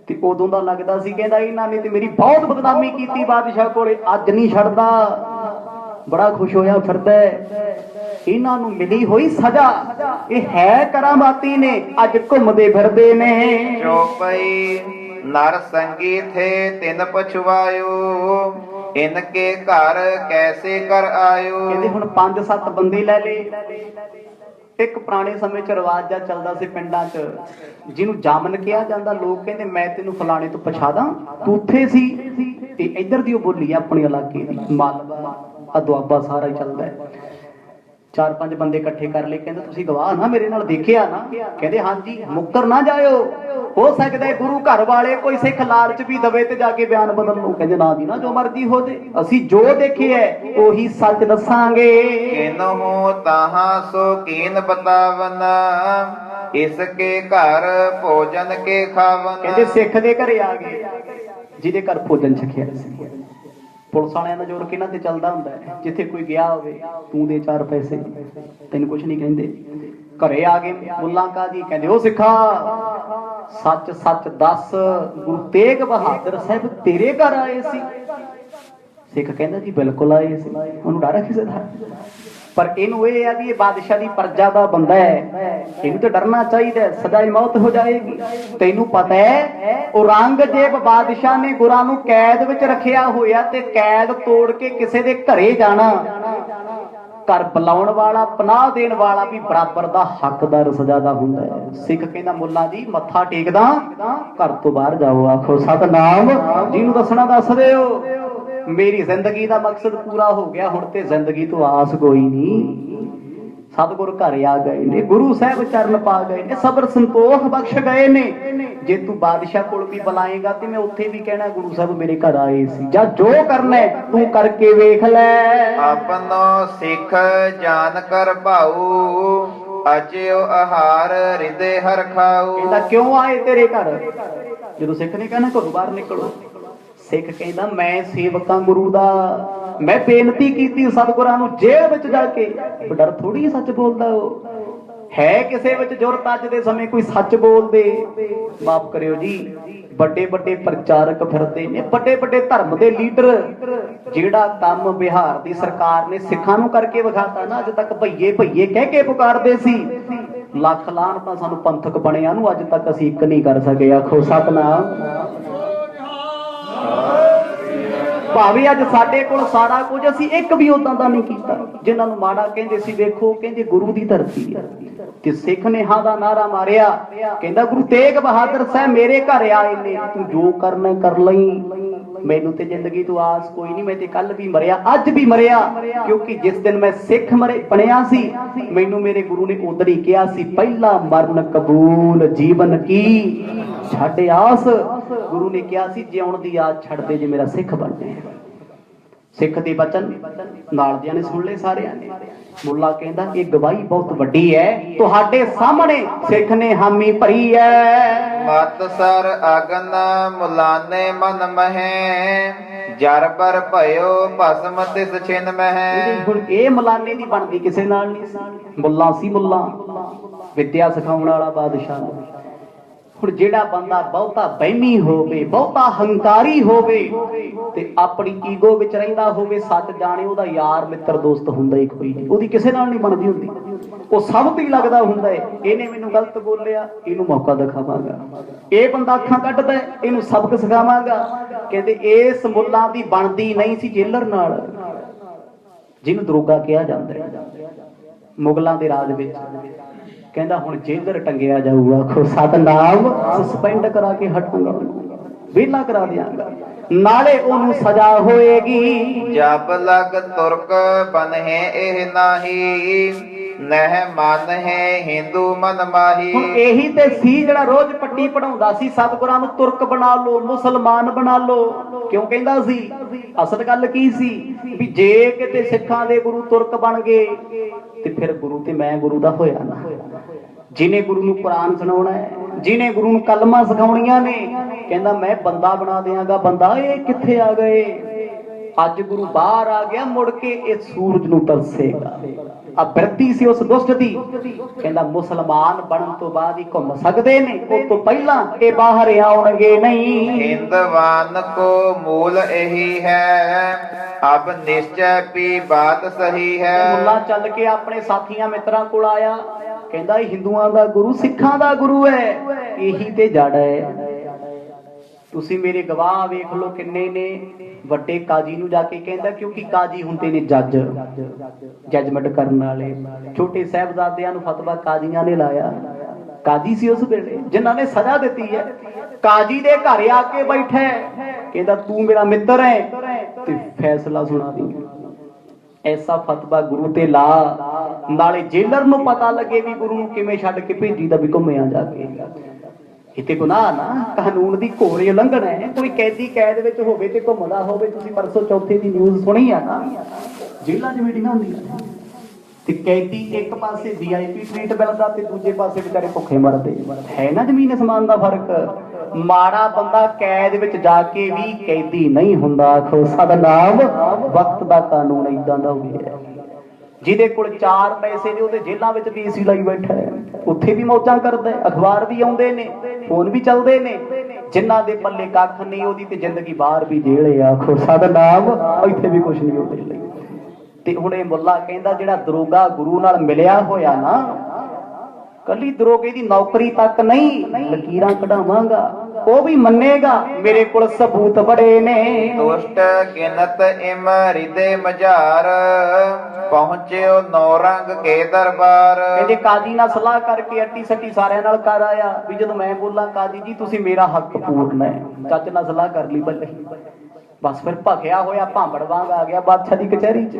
ਤੇ ਉਦੋਂ ਦਾ ਲੱਗਦਾ ਸੀ, ਕਹਿੰਦਾ ਇਹਨਾਂ ਨੇ ਤੇ ਮੇਰੀ ਬਹੁਤ ਬਦਨਾਮੀ ਕੀਤੀ ਬਾਦਸ਼ਾਹ ਕੋਲੇ, ਅੱਜ ਨਹੀਂ ਛੱਡਦਾ। ਬੜਾ ਖੁਸ਼ ਹੋਇਆ ਫਿਰਦਾ, ਇਹਨਾਂ ਨੂੰ ਮਿਲੀ ਹੋਈ ਸਜ਼ਾ, ਇਹ ਹੈ ਕਰਾਮਾਤੀ ਨੇ, ਅੱਜ ਘੁੰਮਦੇ ਫਿਰਦੇ ਨੇ। ਚੋਪਈ ਨਰ ਸੰਗੀ ਥੇ ਤਿਨ ਪਛਵਾਇਓ, ਇਨਕੇ ਘਰ ਕੈਸੇ ਕਰ ਆਇਓ। ਕਹਿੰਦੇ ਹੁਣ 5-7 ਬੰਦੇ ਲੈ ਲਏ। ਇੱਕ ਪੁਰਾਣੇ ਸਮੇਂ ਚ ਰਿਵਾਜ ਜਾ ਚੱਲਦਾ ਸੀ ਪਿੰਡਾਂ ਚ, ਜਿਹਨੂੰ ਜਾਮਨ ਕਿਹਾ ਜਾਂਦਾ। ਲੋਕ ਕਹਿੰਦੇ ਮੈਂ ਤੈਨੂੰ ਫਲਾਣੇ ਤੋਂ ਪੁੱਛਾ ਦਾਂ, ਤੂੰ ਉੱਥੇ ਸੀ। ਤੇ ਇੱਧਰ ਦੀ ਉਹ ਬੋਲੀ ਆਪਣੇ ਇਲਾਕੇ ਦੀ, ਮਾਲਵਾ ਦੁਆਬਾ ਸਾਰਾ ਹੀ ਚੱਲਦਾ ਹੈ। 4-5 ਬੰਦੇ ਇਕੱਠੇ ਕਰ ਲਏ, ਕਹਿੰਦੇ ਤੁਸੀਂ ਗਵਾਹ ਨਾ, ਮੇਰੇ ਨਾਲ ਦੇਖਿਆ ਨਾ? ਕਹਿੰਦੇ ਹਾਂਜੀ। ਮੁੱਕਰ ਨਾ ਜਾਇਓ, ਹੋ ਸਕਦਾ ਗੁਰੂ ਘਰ ਵਾਲੇ ਕੋਈ ਸਿੱਖ ਲਾਲਚ ਵੀ ਦਵੇ ਤੇ ਜਾ ਕੇ ਬਿਆਨ ਬਦਲ ਲਓ। ਕਹਿੰਦੇ ਨਾ ਜੀ ਨਾ, ਜੋ ਮਰਜ਼ੀ ਹੋ ਜੇ, ਅਸੀਂ ਜੋ ਦੇਖਿਆ ਉਹੀ ਸੱਚ ਦੱਸਾਂਗੇ। ਕਿਨਹੁ ਤਾਹਾਂ ਸੋ ਕੀਨ ਬਤਾਵਨ, ਇਸਕੇ ਘਰ ਭੋਜਨ ਕੇ ਖਾਵਨ। ਕਹਿੰਦੇ ਸਿੱਖ ਦੇ ਘਰੇ ਆ ਗਏ, ਜਿਹਦੇ ਘਰ ਭੋਜਨ ਛਕਿਆ ਸੀ। ਪੁਲਿਸ ਵਾਲਿਆਂ ਦਾ ਜ਼ੋਰ ਕਿਹਨਾਂ ਤੇ ਚੱਲਦਾ ਹੁੰਦਾ ਹੈ? ਜਿੱਥੇ ਕੋਈ ਗਿਆ ਹੋਵੇ, ਤੂੰ ਦੇ 4 ਪੈਸੇ, ਤੈਨੂੰ ਕੁਛ ਨਹੀਂ ਕਹਿੰਦੇ। ਘਰੇ ਆ ਗਏ ਮੁੱਲਾ ਕਾਜੀ, ਕਹਿੰਦੇ ਉਹ ਸਿੱਖਾ ਸੱਚ ਸੱਚ ਦੱਸ, ਗੁਰੂ ਤੇਗ ਬਹਾਦਰ ਸਾਹਿਬ ਤੇਰੇ ਘਰ ਆਏ ਸੀ? ਸਿੱਖ ਕਹਿੰਦਾ ਜੀ ਬਿਲਕੁਲ ਆਏ ਸੀ। ਉਹਨੂੰ ਡਰ ਕਿਸੇ ਦਾ? ਪਰ ਇਹਨੂੰ ਇਹ ਆ ਵੀ ਇਹ ਬਾਦਸ਼ਾਹ ਦੀ ਪ੍ਰਜਾ ਦਾ ਬੰਦਾ ਹੈ, ਇਹਨੂੰ ਤਾਂ ਡਰਨਾ ਚਾਹੀਦਾ, ਸਜ਼ਾਏ ਮੌਤ ਹੋ ਜਾਏਗੀ। ਤੈਨੂੰ ਪਤਾ ਹੈ ਔਰੰਗਜ਼ੇਬ ਬਾਦਸ਼ਾਹ ਨੇ ਗੁਰਾਂ ਨੂੰ ਕੈਦ ਵਿੱਚ ਰੱਖਿਆ ਹੋਇਆ, ਤੇ ਕੈਦ ਤੋੜ ਕੇ ਕਿਸੇ ਦੇ ਘਰੇ ਜਾਣਾ, ਘਰ ਬੁਲਾਉਣ ਵਾਲਾ, ਪਨਾਹ ਦੇਣ ਵਾਲਾ ਵੀ ਬਰਾਬਰ ਦਾ ਹੱਕਦਾਰ ਸਜ਼ਾ ਦਾ ਹੁੰਦਾ ਹੈ। ਸਿੱਖ ਕਹਿੰਦਾ ਮੁੱਲਾ ਜੀ ਮੱਥਾ ਟੇਕਦਾ, ਘਰ ਤੋਂ ਬਾਹਰ ਜਾਓ, ਆਖੋ ਸਤਨਾਮ। ਜਿਹਨੂੰ ਦੱਸਣਾ ਦੱਸ ਦਿਓ, ਮੇਰੀ ਜ਼ਿੰਦਗੀ ਦਾ ਮਕਸਦ ਪੂਰਾ ਹੋ ਗਿਆ, ਹੁਣ ਤੇ ਜ਼ਿੰਦਗੀ ਤੋਂ ਆਸ ਕੋਈ ਨਹੀਂ। ਸਤਿਗੁਰ ਘਰ ਆ ਗਏ ਨੇ, ਗੁਰੂ ਸਾਹਿਬ ਚਰਨ ਪਾ ਗਏ ਨੇ, ਸਬਰ ਸੰਤੋਖ ਬਖਸ਼ ਗਏ ਨੇ। ਜੇ ਤੂੰ ਬਾਦਸ਼ਾਹ ਕੋਲ ਵੀ ਬੁਲਾਏਗਾ ਤੇ ਮੈਂ ਉੱਥੇ ਵੀ ਕਹਿਣਾ ਗੁਰੂ ਸਾਹਿਬ ਮੇਰੇ ਘਰ ਆਏ ਸੀ, ਜਾਂ ਜੋ ਕਰਨਾ ਤੂੰ ਕਰਕੇ ਵੇਖ ਲੈ। ਆਪਨੋ ਸਿੱਖ ਜਾਨ ਕਰ ਭਾਊ, ਅਜਿਓ ਆਹਾਰ ਹਿਰਦੇ ਹਰ ਖਾਊ। ਕਹਿੰਦਾ ਕਿਉਂ ਆਏ ਤੇਰੇ ਘਰ? ਜਦੋਂ ਸਿੱਖ ਨੇ ਕਹਿਣਾ ਘਰੋਂ ਬਾਹਰ ਨਿਕਲੋ, ਸਿੱਖ ਕਹਿੰਦਾ ਮੈਂ ਸੇਵਕਾਂ ਗੁਰੂ ਦਾ, ਮੈਂ ਬੇਨਤੀ ਕੀਤੀ ਸਤਿਗੁਰਾਂ ਨੂੰ ਜੇਲ੍ਹ ਵਿੱਚ ਜਾ ਕੇ। ਡਰ ਥੋੜੀ ਸੱਚ ਬੋਲਦਾ ਉਹ ਹੈ, ਕਿਸੇ ਵਿੱਚ ਜ਼ੁਰਤ ਅੱਜ ਦੇ ਸਮੇਂ ਕੋਈ ਸੱਚ ਬੋਲਦੇ। ਮਾਫ ਕਰਿਓ ਜੀ, ਵੱਡੇ ਵੱਡੇ ਪ੍ਰਚਾਰਕ ਫਿਰਦੇ ਨੇ, ਵੱਡੇ ਵੱਡੇ ਧਰਮ ਦੇ ਲੀਡਰ। ਜਿਹੜਾ ਕੰਮ ਬਿਹਾਰ ਦੀ ਸਰਕਾਰ ਨੇ ਸਿੱਖਾਂ ਨੂੰ ਕਰਕੇ ਵਿਖਾਤਾ ਨਾ, ਅੱਜ ਤੱਕ ਭਈਏ ਭਈਏ ਕਹਿ ਕੇ ਪੁਕਾਰਦੇ ਸੀ, ਲੱਖ ਲਾਹਣ ਤਾਂ ਸਾਨੂੰ ਪੰਥਕ ਬਣਿਆ ਨੂੰ ਅੱਜ ਤੱਕ ਅਸੀਂ ਇੱਕ ਨਹੀਂ ਕਰ ਸਕੇ। ਆਖੋ ਸਤਨਾਮ। ਭਾਵੇਂ ਅੱਜ ਸਾਡੇ ਕੋਲ ਸਾਰਾ ਕੁਝ, ਅਸੀਂ ਇੱਕ ਵੀ ਉਦਾਂ ਦਾ ਨਹੀਂ ਕੀਤਾ। ਜਿਨ੍ਹਾਂ ਨੂੰ ਮਾੜਾ ਕਹਿੰਦੇ ਸੀ, ਵੇਖੋ ਕਹਿੰਦੇ ਗੁਰੂ ਦੀ ਧਰਤੀ ਹੈ, ਤੇ ਸਿੱਖ ਨੇ ਹਾਂ ਦਾ ਨਾਰਾ ਮਾਰਿਆ। ਕਹਿੰਦਾ ਗੁਰੂ ਤੇਗ ਬਹਾਦਰ ਸਾਹਿਬ ਮੇਰੇ ਘਰ ਆਏ ਨੇ, ਤੂੰ ਜੋ ਕਰਨਾ ਕਰ ਲਈ, ਮੈਨੂੰ ਤੇ ਜ਼ਿੰਦਗੀ ਤੋਂ ਆਸ ਕੋਈ ਨਹੀਂ। ਮੈਂ ਤੇ ਕੱਲ ਵੀ ਮਰਿਆ, ਅੱਜ ਵੀ ਮਰਿਆ, ਕਿਉਂਕਿ ਜਿਸ ਦਿਨ ਮੈਂ ਸਿੱਖ ਬਣਿਆ ਸੀ, ਮੈਨੂੰ ਮੇਰੇ ਗੁਰੂ ਨੇ ਉਦੋਂ ਹੀ ਕਿਹਾ ਸੀ, ਪਹਿਲਾ ਮਰਨ ਕਬੂਲ ਜੀਵਨ ਕੀ ਛੱਡ ਆਸ। ਗੁਰੂ ਨੇ ਕਿਹਾ ਸੀ ਜਿਉਣ ਦੀ ਆਸ ਛੱਡ ਦੇ ਜੇ ਮੇਰਾ ਸਿੱਖ ਬਣ ਜਾਏ। ਸਿੱਖ ਦੇ ਬਚਨ ਨਾਲ ਦਿਆਂ ਨੇ ਸੁਣ ਲਏ ਸਾਰਿਆਂ ਨੇ। ਮੁੱਲਾ ਕਹਿੰਦਾ ਇਹ ਗਵਾਹੀ ਬਹੁਤ ਵੱਡੀ ਹੈ, ਤੁਹਾਡੇ ਸਾਹਮਣੇ ਸਿੱਖ ਨੇ ਹਾਮੀ ਭਰੀ ਹੈ। ਮਤ ਸਰ ਅਗਨ ਮੁਲਾਨੇ ਮਨ ਮਹੈ, ਜਰ ਪਰ ਭਇਓ ਭਸਮ ਤਿਸ ਛਿਨ ਮਹੈ। ਹੁਣ ਇਹ ਮੁਲਾਨੇ ਦੀ ਬਣਦੀ ਕਿਸੇ ਨਾਲ ਨਹੀਂ ਸੀ। ਮੁੱਲਾ ਸੀ ਮੁੱਲਾ, ਵਿਦਿਆ ਸਿਖਾਉਣ ਵਾਲਾ ਬਾਦਸ਼ਾਹ ਨੂੰ। ਹੁਣ ਜਿਹੜਾ ਬੰਦਾ ਬਹੁਤਾ ਵਹਿਮੀ ਹੋਵੇ, ਬਹੁਤਾ ਹੰਕਾਰੀ ਹੋਵੇ, ਤੇ ਆਪਣੀ ਈਗੋ ਵਿੱਚ ਰਹਿੰਦਾ ਹੋਵੇ, ਸੱਚ ਜਾਣੇ, ਉਹਦਾ ਯਾਰ ਮਿੱਤਰ ਦੋਸਤ ਹੁੰਦਾ ਹੀ ਕੋਈ ਨਹੀਂ, ਉਹਦੀ ਕਿਸੇ ਨਾਲ ਨਹੀਂ ਬਣਦੀ ਹੁੰਦੀ। ਉਹ ਸਭ ਤੋਂ ਹੀ ਲੱਗਦਾ ਹੁੰਦਾ ਹੈ, ਇਹਨੇ ਮੈਨੂੰ ਗਲਤ ਬੋਲਿਆ, ਇਹਨੂੰ ਮੌਕਾ ਦਿਖਾਵਾਂਗਾ। ਇਹ ਬੰਦਾ ਅੱਖਾਂ ਕੱਢਦਾ, ਇਹਨੂੰ ਸਬਕ ਸਿਖਾਵਾਂਗਾ। ਕਹਿੰਦੇ ਇਸ ਮੁੱਲਾਂ ਦੀ ਬਣਦੀ ਨਹੀਂ ਸੀ ਜੇਲਰ ਨਾਲ, ਜਿਹਨੂੰ ਦਰੋਗਾ ਕਿਹਾ ਜਾਂਦਾ ਹੈ ਮੁਗਲਾਂ ਦੇ ਰਾਜ ਵਿੱਚ। ਕਹਿੰਦਾ ਹੁਣ ਜੇਲਰ ਟੰਗਿਆ ਜਾਊਗਾ। ਆਖੋ ਸਤਨਾਮ। ਸਸਪੈਂਡ ਕਰਾ ਕੇ ਹਟਾਂਗਾ, ਵਿਹਲਾ ਕਰਾ ਦਿਆਂਗਾ, ਨਾਲੇ ਉਹਨੂੰ ਸਜ਼ਾ ਹੋਏਗੀ। ਜਬ ਲਗ ਤੁਰਕ ਬਨਹਿ ਇਹ ਨਾਹੀ, ਨਹਿ ਮਨ ਹੈ ਹਿੰਦੂ ਮਨ ਮਾਹੀ। ਹੁਣ ਇਹੀ ਤੇ ਸੀ ਜਿਹੜਾ ਰੋਜ਼ ਪੱਟੀ ਪੜਾਉਂਦਾ ਸੀ ਸਤਿਗੁਰਾਂ ਨੂੰ, ਤੁਰਕ ਬਣਾ ਲਓ, ਮੁਸਲਮਾਨ ਬਣਾ ਲਓ। ਕਿਉਂ ਕਹਿੰਦਾ ਸੀ? ਅਸਲ ਗੱਲ ਕੀ ਸੀ ਵੀ ਜੇ ਕਿਤੇ ਸਿੱਖਾਂ ਦੇ ਗੁਰੂ ਤੁਰਕ ਬਣ ਗਏ ਤੇ ਫਿਰ ਗੁਰੂ ਤੇ ਮੈਂ ਗੁਰੂ ਦਾ ਹੋਇਆ ਨਾ। ਜਿਹਨੇ ਗੁਰੂ ਨੂੰ ਕੁਰਾਨ ਸੁਣਾਉਣਾ ਹੈ, ਜਿਹਨੇ ਗੁਰੂ ਨੂੰ ਕਲਮਾਂ ਸਿਖਾਉਣੀਆਂ ਨੇ, ਕਹਿੰਦਾ ਮੈਂ ਬੰਦਾ ਬਣਾ ਦਿਆਂਗਾ ਬੰਦਾ। ਇਹ ਕਿੱਥੇ ਆ ਗਏ? ਅੱਜ ਗੁਰੂ ਬਾਹਰ ਆ ਗਿਆ, ਮੁੜ ਕੇ ਇਹ ਸੂਰਜ ਨੂੰ ਤਰਸੇਗਾ। ਆ ਬਿਰਤੀ ਸੀ ਉਸ ਦੁਸ਼ਟ ਦੀ। ਕਹਿੰਦਾ ਮੁਸਲਮਾਨ ਬਣਨ ਤੋਂ ਬਾਅਦ ਹੀ ਘੁੰਮ ਸਕਦੇ ਨੇ, ਉਸ ਤੋਂ ਪਹਿਲਾਂ ਇਹ ਬਾਹਰ ਆਉਣਗੇ ਨਹੀਂ। ਹਿੰਦਵਾਨ ਕੋ ਮੂਲ ਇਹੀ ਹੈ, ਅਬ ਨਿਸ਼ਚੈ ਪੀ ਬਾਤ ਸਹੀ ਹੈ। ਮੁੱਲਾ ਚੱਲ ਕੇ ਆਪਣੇ ਸਾਥੀਆਂ ਮਿੱਤਰਾਂ ਕੋਲ ਆਇਆ, ਕਹਿੰਦਾ ਇਹ ਹਿੰਦੂਆਂ ਦਾ ਗੁਰੂ, ਸਿੱਖਾਂ ਦਾ ਗੁਰੂ ਹੈ, ਇਹੀ ਤੇ ਜੜ ਹੈ। ਤੁਸੀਂ ਮੇਰੇ ਗਵਾਹ ਵੇਖ ਲਓ ਕਿੰਨੇ ਨੇ। ਵੱਡੇ ਕਾਜੀ ਨੂੰ ਜਾ ਕੇ ਕਹਿੰਦਾ, ਕਿਉਂਕਿ ਕਾਜੀ ਹੁੰਦੇ ਨੇ ਜੱਜ, ਜੱਜਮੈਂਟ ਕਰਨ ਵਾਲੇ। ਛੋਟੇ ਸਾਹਿਬਜ਼ਾਦਿਆਂ ਨੂੰ ਫਤਵਾ ਕਾਜ਼ੀਆਂ ਨੇ ਲਾਇਆ। ਕਾਜੀ ਸੀ ਉਸ ਵੇਲੇ ਜਿਨ੍ਹਾਂ ਨੇ ਸਜ਼ਾ ਦਿੱਤੀ ਹੈ। ਕਾਜੀ ਦੇ ਘਰ ਆ ਕੇ ਬੈਠਾ, ਕਹਿੰਦਾ ਤੂੰ ਮੇਰਾ ਮਿੱਤਰ ਹੈ ਤੇ ਫੈਸਲਾ ਸੁਣਾ ਦੀ। ਐਸਾ ਫਤਵਾ ਗੁਰੂ ਤੇ ਲਾ, ਨਾਲੇ ਜੇਲਰ ਨੂੰ ਪਤਾ ਲੱਗੇ ਵੀ ਗੁਰੂ ਨੂੰ ਕਿਵੇਂ ਛੱਡ ਕੇ ਭੇਜੀ ਦਾ ਵੀ ਘੁੰਮਿਆ ਜਾ ਕੇ। ਇੱਥੇ ਗੁਨਾਹ ਨਾ, ਕਾਨੂੰਨ ਦੀ ਘੋਰ ਉਲੰਘਣ ਹੈ। ਕੋਈ ਕੈਦੀ ਕੈਦ ਵਿੱਚ ਹੋਵੇ ਤੇ ਘੁੰਮਦਾ ਹੋਵੇ। ਤੁਸੀਂ ਪਰਸੋਂ ਚੌਥੇ ਦੀ ਨਿਊਜ਼ ਸੁਣੀ ਆ ਨਾ, ਜੇਲ੍ਹਾਂ 'ਚ ਮੀਟਿੰਗਾਂ ਹੁੰਦੀਆਂ ਤੇ ਕੈਦੀ ਇੱਕ ਪਾਸੇ VIP ਟ੍ਰੀਟ ਮਿਲਦਾ ਤੇ ਦੂਜੇ ਪਾਸੇ ਵਿਚਾਰੇ ਭੁੱਖੇ ਮਰਦੇ। ਹੈ ਨਾ ਜ਼ਮੀਨ ਅਸਮਾਨ ਦਾ ਫਰਕ। ਮਾੜਾ ਬੰਦਾ ਕੈਦ ਵਿੱਚ ਜਾ ਕੇ ਵੀ ਕੈਦੀ ਨਹੀਂ ਹੁੰਦਾ। ਆਖੋ ਸਤਨਾਮ। ਵਕਤ ਦਾ ਕਾਨੂੰਨ ਏਦਾਂ ਦਾ ਹੋ ਗਿਆ। ਜਿਹਦੇ ਕੋਲ 4 ਪੈਸੇ ਨੇ ਉਹਦੇ ਜੇਲ੍ਹਾਂ ਵਿੱਚ ਵੀ AC ਲਾਈ ਬੈਠਾ ਹੈ, ਉੱਥੇ ਵੀ ਮੌਜਾਂ ਕਰਦਾ, ਅਖਬਾਰ ਵੀ ਆਉਂਦੇ ਨੇ, ਫੋਨ ਵੀ ਚੱਲਦੇ ਨੇ। ਜਿਨ੍ਹਾਂ ਦੇ ਪੱਲੇ ਕੱਖ ਨਹੀਂ, ਉਹਦੀ ਤੇ ਜ਼ਿੰਦਗੀ ਬਾਹਰ ਵੀ ਜੇਲ੍ਹ ਆ। ਆਖੋ ਸਤਨਾਮ। ਇੱਥੇ ਵੀ ਕੁਛ ਨਹੀਂ ਉਹਦੇ ਲਈ। ਤੇ ਹੁਣ ਇਹ ਮੁੱਲਾ ਕਹਿੰਦਾ ਜਿਹੜਾ ਦਰੋਗਾ ਗੁਰੂ ਨਾਲ ਮਿਲਿਆ ਹੋਇਆ ਨਾ, ਕੱਲੀ ਦਰੋਗੇ ਦੀ ਨੌਕਰੀ ਤੱਕ ਨਹੀਂ, ਲਕੀਰਾਂ ਕਢਾਵਾਂਗਾ, ਉਹ ਵੀ ਮੰਨੇਗਾ ਮੇਰੇ ਕੋਲ ਸਬੂਤ ਬੜੇ ਨੇ। ਦੁਸ਼ਟ ਗਿਨਤ ਇਮ ਹਿਰਦੇ ਮਝਾਰ, ਪਹੁੰਚਿਓ ਨੌ ਰੰਗ ਕੇ ਦਰਬਾਰ। ਕਹਿੰਦੇ ਕਾਜੀ ਨਾਲ ਸਲਾਹ ਕਰਕੇ ਅੱਟੀ ਸੱਟੀ ਸਾਰਿਆਂ ਨਾਲ ਕਰ ਆਇਆ ਵੀ ਜਦੋਂ ਮੈਂ ਬੋਲਾਂ ਕਾਜੀ ਜੀ ਤੁਸੀਂ ਮੇਰਾ ਹੱਕ ਪੂਰਨਾ ਹੈ। ਚੱਜ ਨਾਲ ਸਲਾਹ ਕਰ ਲਈ, ਬੱਲੇ ਬਸ ਫਿਰ ਭਖਿਆ ਹੋਇਆ ਭਾਂਬੜ ਵਾਂਗ ਆ ਗਿਆ ਬਾਦਸ਼ਾਹ ਦੀ ਕਚਹਿਰੀ 'ਚ।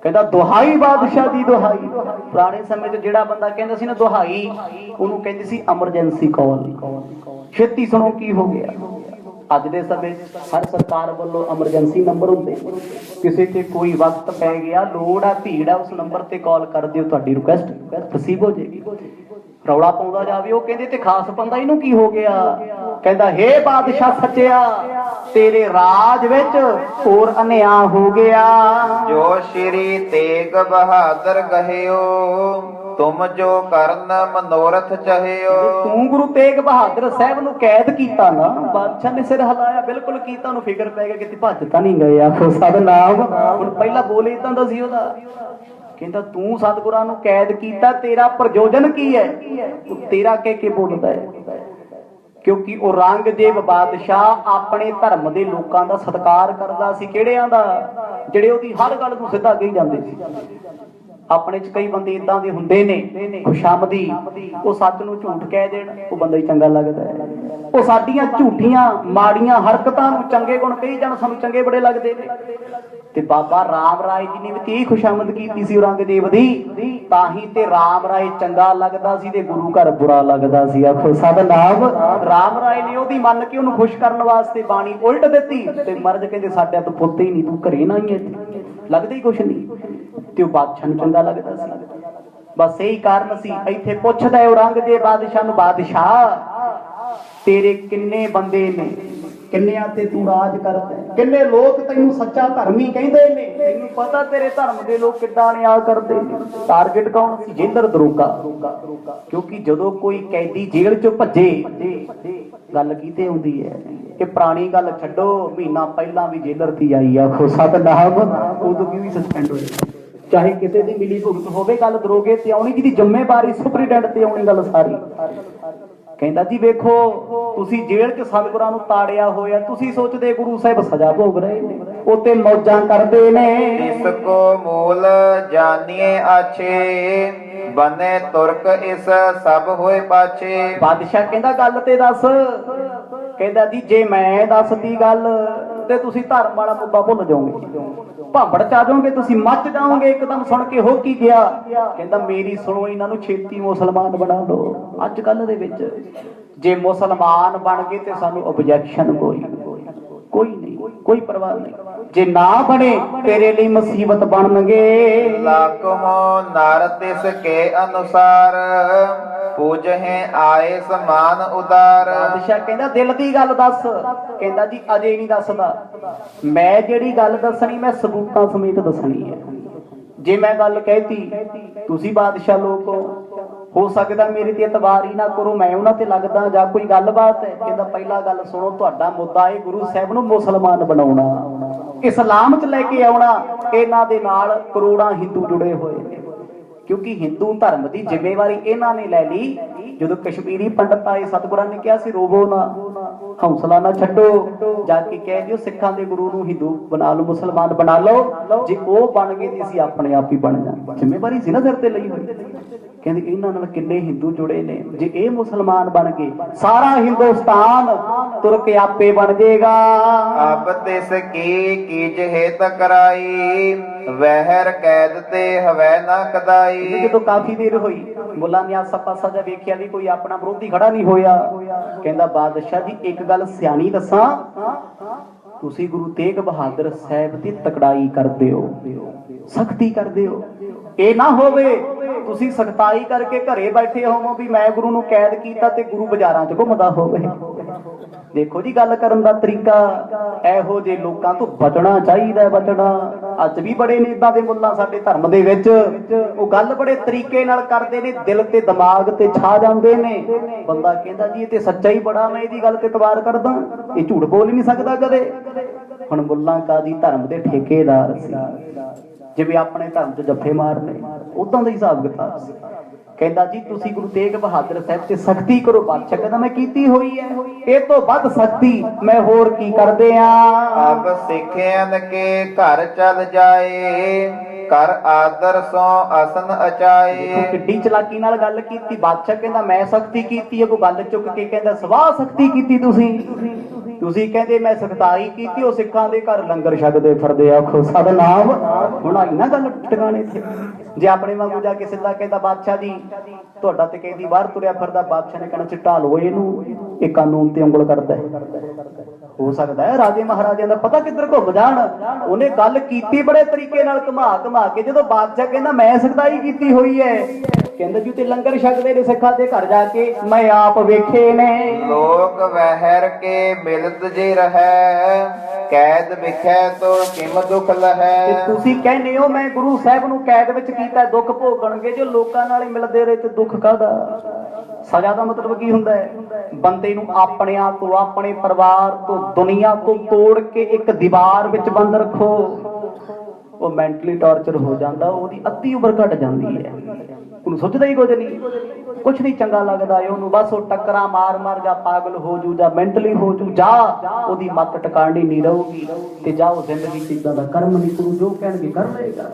ਕਹਿੰਦਾ ਦੁਹਾਈ ਬਾਦਸ਼ਾਹ ਦੀ ਦੁਹਾਈ। ਪੁਰਾਣੇ ਸਮੇਂ 'ਚ ਜਿਹੜਾ ਬੰਦਾ ਕਹਿੰਦਾ ਸੀ ਨਾ ਦੁਹਾਈ, ਉਹਨੂੰ ਕਹਿੰਦੇ ਸੀ ਐਮਰਜੈਂਸੀ ਕਾਲ, ਛੇਤੀ ਸੁਣੋ ਕੀ ਹੋ ਗਿਆ। ਅੱਜ ਦੇ ਸਮੇਂ ਹਰ ਸਰਕਾਰ ਵੱਲੋਂ ਐਮਰਜੈਂਸੀ ਨੰਬਰ ਹੁੰਦੇ, ਕਿਸੇ ਤੇ ਕੋਈ ਵਕਤ ਪੈ ਗਿਆ, ਲੋੜ ਆ, ਭੀੜ ਆ, ਉਸ ਨੰਬਰ ਤੇ ਕਾਲ ਕਰ ਦਿਓ, ਤੁਹਾਡੀ ਰਿਕੁਐਸਟ ਰਿਸੀਵ ਹੋ ਜਾਏਗੀ। ਰੌਲਾ ਪਾਉਂਦਾ ਜਾਵੇ, ਉਹ ਕਹਿੰਦੇ ਤੇ ਖਾਸ ਬੰਦਾ ਇਹਨੂੰ ਕੀ ਹੋ ਗਿਆ? ਕਹਿੰਦਾ ਹੇ ਬਾਦਸ਼ਾਹ ਸੱਚਿਆ, ਤੇਰੇ ਰਾਜ ਵਿੱਚ ਹੋਰ ਅਨਿਆ ਹੋ ਗਿਆ। ਜੋ ਸ਼੍ਰੀ ਤੇਗ ਬਹਾਦਰ ਗਹਿਓ, ਤੁਮ ਜੋ ਕਰਨ ਮਨੋਰਥ ਚਾਹਿਓ। ਤੂੰ ਗੁਰੂ ਤੇਗ ਬਹਾਦਰ ਸਾਹਿਬ ਨੂੰ ਕੈਦ ਕੀਤਾ ਨਾ, ਬਾਦਸ਼ਾਹ ਨੇ ਸਿਰ ਹਿਲਾਇਆ, ਬਿਲਕੁਲ ਕੀਤਾ। ਉਹਨੂੰ ਫਿਕਰ ਪੈ ਗਿਆ ਕਿਤੇ ਭੱਜ ਤਾਂ ਨਹੀਂ ਗਏ, ਆਖੋ ਸਦ ਨਾਮ। ਹੁਣ ਪਹਿਲਾਂ ਬੋਲੇ ਇਦਾਂ ਦਾ ਸੀ ਉਹਦਾ। ਕਹਿੰਦਾ ਤੂੰ ਸਤਿਗੁਰਾਂ ਨੂੰ ਕੈਦ ਕੀਤਾ, ਤੇਰਾ ਪ੍ਰਯੋਜਨ ਕੀ ਹੈ? ਤੂੰ ਤੇਰਾ ਕਹਿ ਕੇ ਬੋਲਦਾ ਹੈ। ਕਿਉਂਕਿ ਔਰੰਗਜ਼ੇਬ ਬਾਦਸ਼ਾਹ ਆਪਣੇ ਧਰਮ ਦੇ ਲੋਕਾਂ ਦਾ ਸਤਿਕਾਰ ਕਰਦਾ ਸੀ। ਕਿਹੜਿਆਂ ਦਾ? ਜਿਹੜੇ ਉਹਦੀ ਹਰ ਗੱਲ ਨੂੰ ਸਿੱਧਾ ਕਹੀ ਜਾਂਦੇ ਸੀ। ਆਪਣੇ 'ਚ ਕਈ ਬੰਦੇ ਇਦਾਂ ਦੇ ਹੁੰਦੇ ਨੇ ਖੁਸ਼ਾਮਦੀ, ਉਹ ਸੱਚ ਨੂੰ ਝੂਠ ਕਹਿ ਦੇਣ, ਉਹ ਬੰਦਾ ਹੀ ਚੰਗਾ ਲੱਗਦਾ ਹੈ। ਉਹ ਸਾਡੀਆਂ ਝੂਠੀਆਂ ਮਾੜੀਆਂ ਹਰਕਤਾਂ ਨੂੰ ਚੰਗੇ ਗੁਣ ਕਹੀ ਜਾਣ, ਸਾਨੂੰ ਚੰਗੇ ਬੜੇ ਲੱਗਦੇ ਨੇ। ਤੇ ਬਾਬਾ ਰਾਮ ਰਾਏ ਜੀ ਨੇ ਵੀ ਤੇ ਖੁਸ਼ਾਮਦ ਕੀਤੀ ਸੀ ਔਰੰਗਜ਼ੇਬ ਦੀ, ਤਾਂ ਹੀ ਤੇ ਰਾਮ ਰਾਏ ਚੰਗਾ ਲੱਗਦਾ ਸੀ ਤੇ ਗੁਰੂ ਘਰ ਬੁਰਾ ਲੱਗਦਾ ਸੀ। ਆਖੋ ਸਭ ਨਾਮ। ਰਾਮ ਰਾਏ ਨੇ ਉਹਦੀ ਮੰਨ ਕੇ ਉਹਨੂੰ ਖੁਸ਼ ਕਰਨ ਵਾਸਤੇ ਬਾਣੀ ਉਲਟ ਦਿੱਤੀ, ਤੇ ਮਰਦ ਕਹਿੰਦੇ ਸਾਡਾ ਤਾਂ ਪੁੱਤ ਹੀ ਨਹੀਂ, ਤੂੰ ਘਰੇ ਨਾ ਹੀ ਇੱਥੇ ਲੱਗਦਾ ਹੀ ਕੁਛ ਨਹੀਂ। ਤੇ ਉਹ ਬਾਦਸ਼ਾਹ ਨੂੰ ਚੰਗਾ ਲੱਗਦਾ ਸੀ। ਬਸ ਇਹੀ ਕਾਰਨ ਸੀ। ਇੱਥੇ ਪੁੱਛਦਾ ਔਰੰਗਜ਼ੇਬ ਬਾਦਸ਼ਾਹ ਨੂੰ, ਬਾਦਸ਼ਾਹ ਤੇਰੇ ਕਿੰਨੇ ਬੰਦੇ ਨੇ, ਕਿੰਨਿਆਂ ਤੇ ਤੂੰ ਰਾਜ ਕਰਦਾ, ਕਿੰਨੇ ਲੋਕ ਤੈਨੂੰ ਸੱਚਾ ਧਰਮੀ ਕਹਿੰਦੇ ਨੇ, ਤੈਨੂੰ ਪਤਾ ਤੇਰੇ ਧਰਮ ਦੇ ਲੋਕ ਕਿੱਦਾਂ ਨਿਆਂ ਕਰਦੇ ਨੇ? ਟਾਰਗੇਟ ਕੌਣ ਸੀ? ਜੇਲਰ ਦਰੋਗਾ। ਕਿਉਂਕਿ ਜਦੋਂ ਕੋਈ ਕੈਦੀ ਜੇਲ੍ਹ ਚੋਂ ਭੱਜੇ, ਗੱਲ ਕੀਤੇ ਹੁੰਦੀ ਹੈ। ਇਹ ਪੁਰਾਣੀ ਗੱਲ ਛੱਡੋ, ਮਹੀਨਾ ਪਹਿਲਾਂ ਵੀ ਜੇਲਰ ਦੀ ਆਈ, ਆਖੋ ਸਤਿਨਾਮ। ਉਦੋਂ ਵੀ ਸਸਪੈਂਡ ਹੋਏ, ਚਾਹੇ ਕਿਸੇ ਦੀ ਮਿਲੀ ਭੁਗਤ ਹੋਵੇ, ਗੱਲ ਦਰੋਗੇ ਤੇ ਆਉਣੀ, ਜਿਹਦੀ ਜ਼ਿੰਮੇਵਾਰੀ ਸੁਪਰੀਡੈਂਟ ਤੇ ਆਉਣੀ ਗੱਲ ਸਾਰੀ। ਕਹਿੰਦਾ ਜੀ ਵੇਖੋ, ਤੁਸੀਂ ਜੇਲ੍ਹ 'ਚ ਸਤਿਗੁਰਾਂ ਨੂੰ ਤਾੜਿਆ ਹੋਇਆ, ਤੁਸੀਂ ਸੋਚਦੇ ਗੁਰੂ ਸਾਹਿਬ ਸਜ਼ਾ ਭੋਗ ਰਹੇ ਨੇ, ਉੱਤੇ ਮੌਜਾਂ ਕਰਦੇ ਨੇ। ਇਸ ਕੋ ਮੂਲ ਜਾਣੀਏ ਆਛੇ, ਬਨੇ ਤੁਰਕ ਇਸ ਸਭ ਹੋਏ ਪਾਛੇ। ਬਾਦਸ਼ਾਹ ਕਹਿੰਦਾ ਗੱਲ ਤੇ ਦੱਸ। ਕਹਿੰਦਾ ਜੀ ਜੇ ਮੈਂ ਦੱਸਦੀ ਗੱਲ ਤੇ ਤੁਸੀਂ ਧਰਮ ਵਾਲਾ ਮੁੱਦਾ ਭੁੱਲ ਜਾਓਗੇ, ਭਾਂਬੜ ਚ ਆ ਜਾਓਗੇ, ਤੁਸੀਂ ਮੱਚ ਜਾਓਗੇ ਇੱਕਦਮ ਸੁਣ ਕੇ ਹੋ ਕੀ ਗਿਆ। ਕਹਿੰਦਾ ਮੇਰੀ ਸੁਣੋ, ਇਹਨਾਂ ਨੂੰ ਛੇਤੀ ਮੁਸਲਮਾਨ ਬਣਾ ਲਓ। ਅੱਜ ਕੱਲ ਦੇ ਵਿੱਚ ਜੇ ਮੁਸਲਮਾਨ ਬਣ ਗਏ ਤੇ ਸਾਨੂੰ ਓਬਜੈਕਸ਼ਨ ਕੋਈ ਨਹੀਂ, ਕੋਈ ਪਰਵਾਹ ਨਹੀਂ। ਜੇ ਨਾ ਬਣੇ ਤੇਰੇ ਲਈ ਮੁਸੀਬਤ ਬਣਨਗੇ। ਲਾਖੋ ਨਰ ਤਿਸ ਕੇ ਅਨੁਸਾਰ, ਪੂਜਹਿ ਆਏ ਸਮਾਨ ਉਦਾਰ। ਬਾਦਸ਼ਾਹ ਕਹਿੰਦਾ ਦਿਲ ਦੀ ਗੱਲ ਦੱਸ। ਕਹਿੰਦਾ ਜੀ ਅਜੇ ਨਹੀਂ ਦੱਸਦਾ, ਮੈਂ ਜਿਹੜੀ ਗੱਲ ਦੱਸਣੀ ਮੈਂ ਸਬੂਤਾਂ ਸਮੇਤ ਦੱਸਣੀ ਹੈ। ਜੇ ਮੈਂ ਗੱਲ ਕਹਿਤੀ, ਤੁਸੀਂ ਬਾਦਸ਼ਾਹ ਲੋਕ ਹੋ ਸਕਦਾ ਮੇਰੇ ਤੇ ਇਤਬਾਰ ਹੀ ਨਾ ਕਰੋ, ਮੈਂ ਉਹਨਾਂ ਤੇ ਲੱਗਦਾ ਜਾਂ ਕੋਈ ਗੱਲਬਾਤ ਹੈ। ਕਹਿੰਦਾ ਪਹਿਲਾਂ ਗੱਲ ਸੁਣੋ, ਤੁਹਾਡਾ ਮੁੱਦਾ ਹੈ ਗੁਰੂ ਸਾਹਿਬ ਨੂੰ ਮੁਸਲਮਾਨ ਬਣਾਉਣਾ, ਇਸਲਾਮ 'ਚ ਲੈ ਕੇ ਆਉਣਾ। ਇਹਨਾਂ ਦੇ ਨਾਲ ਕਰੋੜਾਂ ਹਿੰਦੂ ਜੁੜੇ ਹੋਏ ਨੇ, ਕਿਉਂਕਿ ਹਿੰਦੂ ਧਰਮ ਦੀ ਜ਼ਿੰਮੇਵਾਰੀ ਇਹਨਾਂ ਨੇ ਲੈ ਲਈ। ਜਦੋਂ ਕਸ਼ਮੀਰੀ ਪੰਡਤ ਆਏ, ਸਤਿਗੁਰਾਂ ਨੇ ਕਿਹਾ ਸੀ ਰੋਵੋ ਨਾ, ਹੌਸਲਾ ਨਾ ਛੱਡੋ, ਜਾ ਕੇ ਕਹਿ ਦਿਓ ਸਿੱਖਾਂ ਦੇ ਗੁਰੂ ਨੂੰ ਹਿੰਦੂ ਬਣਾ ਲਓ, ਮੁਸਲਮਾਨ ਬਣਾ ਲਓ। ਜੇ ਉਹ ਬਣ ਗਏ ਤੇ ਅਸੀਂ ਆਪਣੇ ਆਪ ਹੀ ਬਣ ਜਾਣਾ। ਜ਼ਿੰਮੇਵਾਰੀ ਸੀ ਨਾ ਸਿਰ ਤੇ ਲਈ ਹੋਈ। ਕਹਿੰਦੇ ਇਹਨਾਂ ਨਾਲ ਕਿੰਨੇ ਹਿੰਦੂ ਜੁੜੇ ਨੇ, ਜੇ ਇਹ ਮੁਸਲਮਾਨ ਬਣ ਗਏ ਸਾਰਾ ਹਿੰਦੁਸਤਾਨ ਤੁਰਕ ਆਪੇ ਬਣ ਜਾਏਗਾ। ਅਬ ਤਿਸ ਕੀ ਕੀਜਹਿ ਤਕਰਾਈ, ਵਹਿਰ ਕੈਦ ਤੇ ਹਵੈ ਨਾ ਕਦਾਈ। ਜਦੋਂ ਕਾਫੀ ਦੇਰ ਹੋਈ, ਮੁੱਲਾ ਨੇ ਆਸਾ ਪਾਸਾ ਜਿਹਾ ਵੇਖਿਆ ਵੀ ਕੋਈ ਆਪਣਾ ਵਿਰੋਧੀ ਖੜਾ ਨਹੀਂ ਹੋਇਆ। ਕਹਿੰਦਾ ਬਾਦਸ਼ਾਹ ਜੀ ਇੱਕ ਗੱਲ ਸਿਆਣੀ ਦੱਸਾਂ, ਤੁਸੀਂ ਗੁਰੂ ਤੇਗ ਬਹਾਦਰ ਸਾਹਿਬ ਦੀ ਤਕੜਾਈ ਕਰਦੇ ਹੋ, ਸਖਤੀ ਕਰਦੇ ਹੋ। ਇਹ ਨਾ ਹੋਵੇ ਤੁਸੀਂ ਸਖਤਾਈ ਕਰਕੇ ਘਰੇ ਬੈਠੇ ਹੋਵੋ ਵੀ ਮੈਂ ਗੁਰੂ ਨੂੰ ਕੈਦ ਕੀਤਾ ਤੇ ਗੁਰੂ ਬਾਜ਼ਾਰਾਂ 'ਚ ਘੁੰਮਦਾ ਹੋਵੇ। ਦੇਖੋ ਜੀ ਗੱਲ ਕਰਨ ਦਾ ਤਰੀਕਾ, ਇਹੋ ਜਿਹੇ ਲੋਕਾਂ ਤੋਂ ਬਚਣਾ ਚਾਹੀਦਾ, ਬਚਣਾ। ਅੱਜ ਵੀ ਬੜੇ ਨੇ ਇਦਾਂ ਦੇ ਮੁੱਲਾ ਸਾਡੇ ਧਰਮ ਦੇ ਵਿੱਚ, ਉਹ ਗੱਲ ਬੜੇ ਤਰੀਕੇ ਨਾਲ ਕਰਦੇ ਨੇ, ਦਿਲ ਤੇ ਦਿਮਾਗ ਤੇ ਛਾ ਜਾਂਦੇ ਨੇ। ਬੰਦਾ ਕਹਿੰਦਾ ਜੀ ਇਹ ਤੇ ਸੱਚਾ ਹੀ ਬੜਾ, ਮੈਂ ਇਹਦੀ ਗੱਲ ਤੇ ਇਤਬਾਰ ਕਰਦਾ, ਇਹ ਝੂਠ ਬੋਲ ਹੀ ਨਹੀਂ ਸਕਦਾ ਕਦੇ। ਹੁਣ ਮੁੱਲਾ ਕਾਜ਼ੀ ਧਰਮ ਦੇ ਠੇਕੇਦਾਰ ਸੀ, ਜਿਵੇਂ ਆਪਣੇ ਧਰਮ 'ਚ ਜੱਫੇ ਮਾਰਨੇ, ਉਦਾਂ ਦਾ ਹਿਸਾਬ ਕਿਤਾਬ ਸੀ। ਕਹਿੰਦਾ ਜੀ ਤੁਸੀਂ ਗੁਰੂ ਤੇਗ ਬਹਾਦਰ ਸਾਹਿਬ ਤੇ ਸਖਤੀ ਕਰੋ। ਬਾਦਸ਼ਾਹ ਕਹਿੰਦਾ ਮੈਂ ਕੀਤੀ ਹੋਈ ਹੈ, ਇਹ ਤੋਂ ਵੱਧ ਸਖਤੀ ਮੈਂ ਹੋਰ ਕੀ ਕਰਦੇ ਆ। ਅਬ ਸਿੱਖਿਆਨ ਕੇ ਘਰ ਚਲ ਜਾਏ, ਕਰ ਆਦਰ ਸੋ ਅਸਨ ਦੇਖੋ ਅਚਾਏ। ਕਿੱਡੀ ਚਲਾਕੀ ਨਾਲ ਗੱਲ ਕੀਤੀ। ਬਾਦਸ਼ਾਹ ਕਹਿੰਦਾ ਮੈਂ ਸਖਤੀ ਕੀਤੀ ਹੈ, ਕੋਈ ਗੱਲ ਚੁੱਕ ਕੇ ਕਹਿੰਦਾ ਸਵਾਹ ਸਖਤੀ ਕੀਤੀ ਤੁਸੀਂ ਕਹਿੰਦੇ ਮੈਂ ਸਖਤਾਈ ਕੀਤੀ। ਉਹ ਸਿੱਖਾਂ ਦੇ ਘਰ ਲੰਗਰ ਛਕਦੇ ਫਿਰਦੇ ਆਖੋ ਸਤਨਾਮ। ਹੁਣ ਆਈ ਨਾ ਗੱਲ ਟਿਕਾਣੇ ਤੇ। ਜੇ ਆਪਣੇ ਵਾਂਗੂ ਜਾ ਕੇ ਸਿੱਧਾ ਕਹਿੰਦਾ ਬਾਦਸ਼ਾਹ ਜੀ ਤੁਹਾਡਾ ਤੇ ਕਹਿੰਦੀ ਬਾਹਰ ਤੁਰਿਆ ਫਿਰਦਾ, ਬਾਦਸ਼ਾਹ ਨੇ ਕਹਿਣਾ ਚਿੱਟਾ ਲਓ ਇਹਨੂੰ, ਇਹ ਕਾਨੂੰਨ ਤੇ ਉਂਗਲ ਕਰਦਾ। ਹੋ ਸਕਦਾ ਹੈ ਰਾਜੇ ਮਹਾਰਾਜਿਆਂ ਦਾ ਪਤਾ ਕਿੱਧਰ ਘੁੰਮ ਜਾਣ। ਉਹਨੇ ਗੱਲ ਕੀਤੀ ਬੜੇ ਤਰੀਕੇ ਨਾਲ ਘੁਮਾ ਕੇ। ਜਦੋਂ ਬਾਦਸ਼ਾਹ ਕਹਿੰਦਾ ਮੈਂ ਸਖਤਾਈ ਕੀਤੀ ਹੋਈ ਹੈ, ਕਹਿੰਦਾ ਜੀ ਤੇ ਲੰਗਰ ਛਕਦੇ ਨੇ ਸਿੱਖਾਂ ਦੇ ਘਰ ਜਾ ਕੇ, ਮੈਂ ਆਪ ਵੇਖੇ ਨੇ। ਲੋਕ ਵਹਿਰ ਕੇ ਮਿਲਤ ਜੇ ਰਹੈ, ਕੈਦ ਵਿਖੈ ਤੋ ਕਿਮ ਦੁਖ ਤੇ ਲਹੈ। ਤੁਸੀਂ ਕਹਿੰਦੇ ਹੋ ਮੈਂ ਗੁਰੂ ਸਾਹਿਬ ਨੂੰ ਕੈਦ ਵਿੱਚ ਕੀਤਾ, ਦੁੱਖ ਭੋਗਣਗੇ। ਜੋ ਲੋਕਾਂ ਨਾਲ ਹੀ ਮਿਲਦੇ ਰਹੇ ਤੇ ਦੁੱਖ ਕਾਹਦਾ? ਸਜ਼ਾ ਦਾ ਮਤਲਬ ਕੀ ਹੁੰਦਾ ਹੈ? ਬੰਦੇ ਨੂੰ ਆਪਣੇ ਆਪ ਤੋਂ, ਆਪਣੇ ਪਰਿਵਾਰ ਤੋਂ, ਦੁਨੀਆ ਤੋਂ ਤੋੜ ਕੇ ਇੱਕ ਦੀਵਾਰ ਵਿੱਚ ਬੰਦ ਰੱਖੋ, ਉਹ ਮੈਂਟਲੀ ਟਾਰਚਰ ਹੋ ਜਾਂਦਾ, ਉਹਦੀ ਅੱਧੀ ਉਮਰ ਘਟ ਜਾਂਦੀ ਹੈ। ਉਹਨੂੰ ਸੋਚਦਾ ਹੀ ਕੁਛ ਨਹੀਂ ਚੰਗਾ ਲੱਗਦਾ ਹੈ ਉਹਨੂੰ। ਬਸ ਉਹ ਟੱਕਰਾਂ ਮਾਰ ਜਾਂ ਪਾਗਲ ਹੋ ਜੂ ਜਾਂ ਮੈਂਟਲੀ ਹੋ ਜੂ, ਜਾਂ ਉਹਦੀ ਮੱਤ ਟਿਕਾਣੀ ਨਹੀਂ ਰਹੂਗੀ ਤੇ ਜਾਂ ਉਹ ਜ਼ਿੰਦਗੀ ਚ ਇਦਾਂ ਦਾ ਕਰਮ ਨਹੀਂ ਕਰੂ ਜੋ ਕਹਿਣਗੇ ਕਰ ਲਏਗਾ।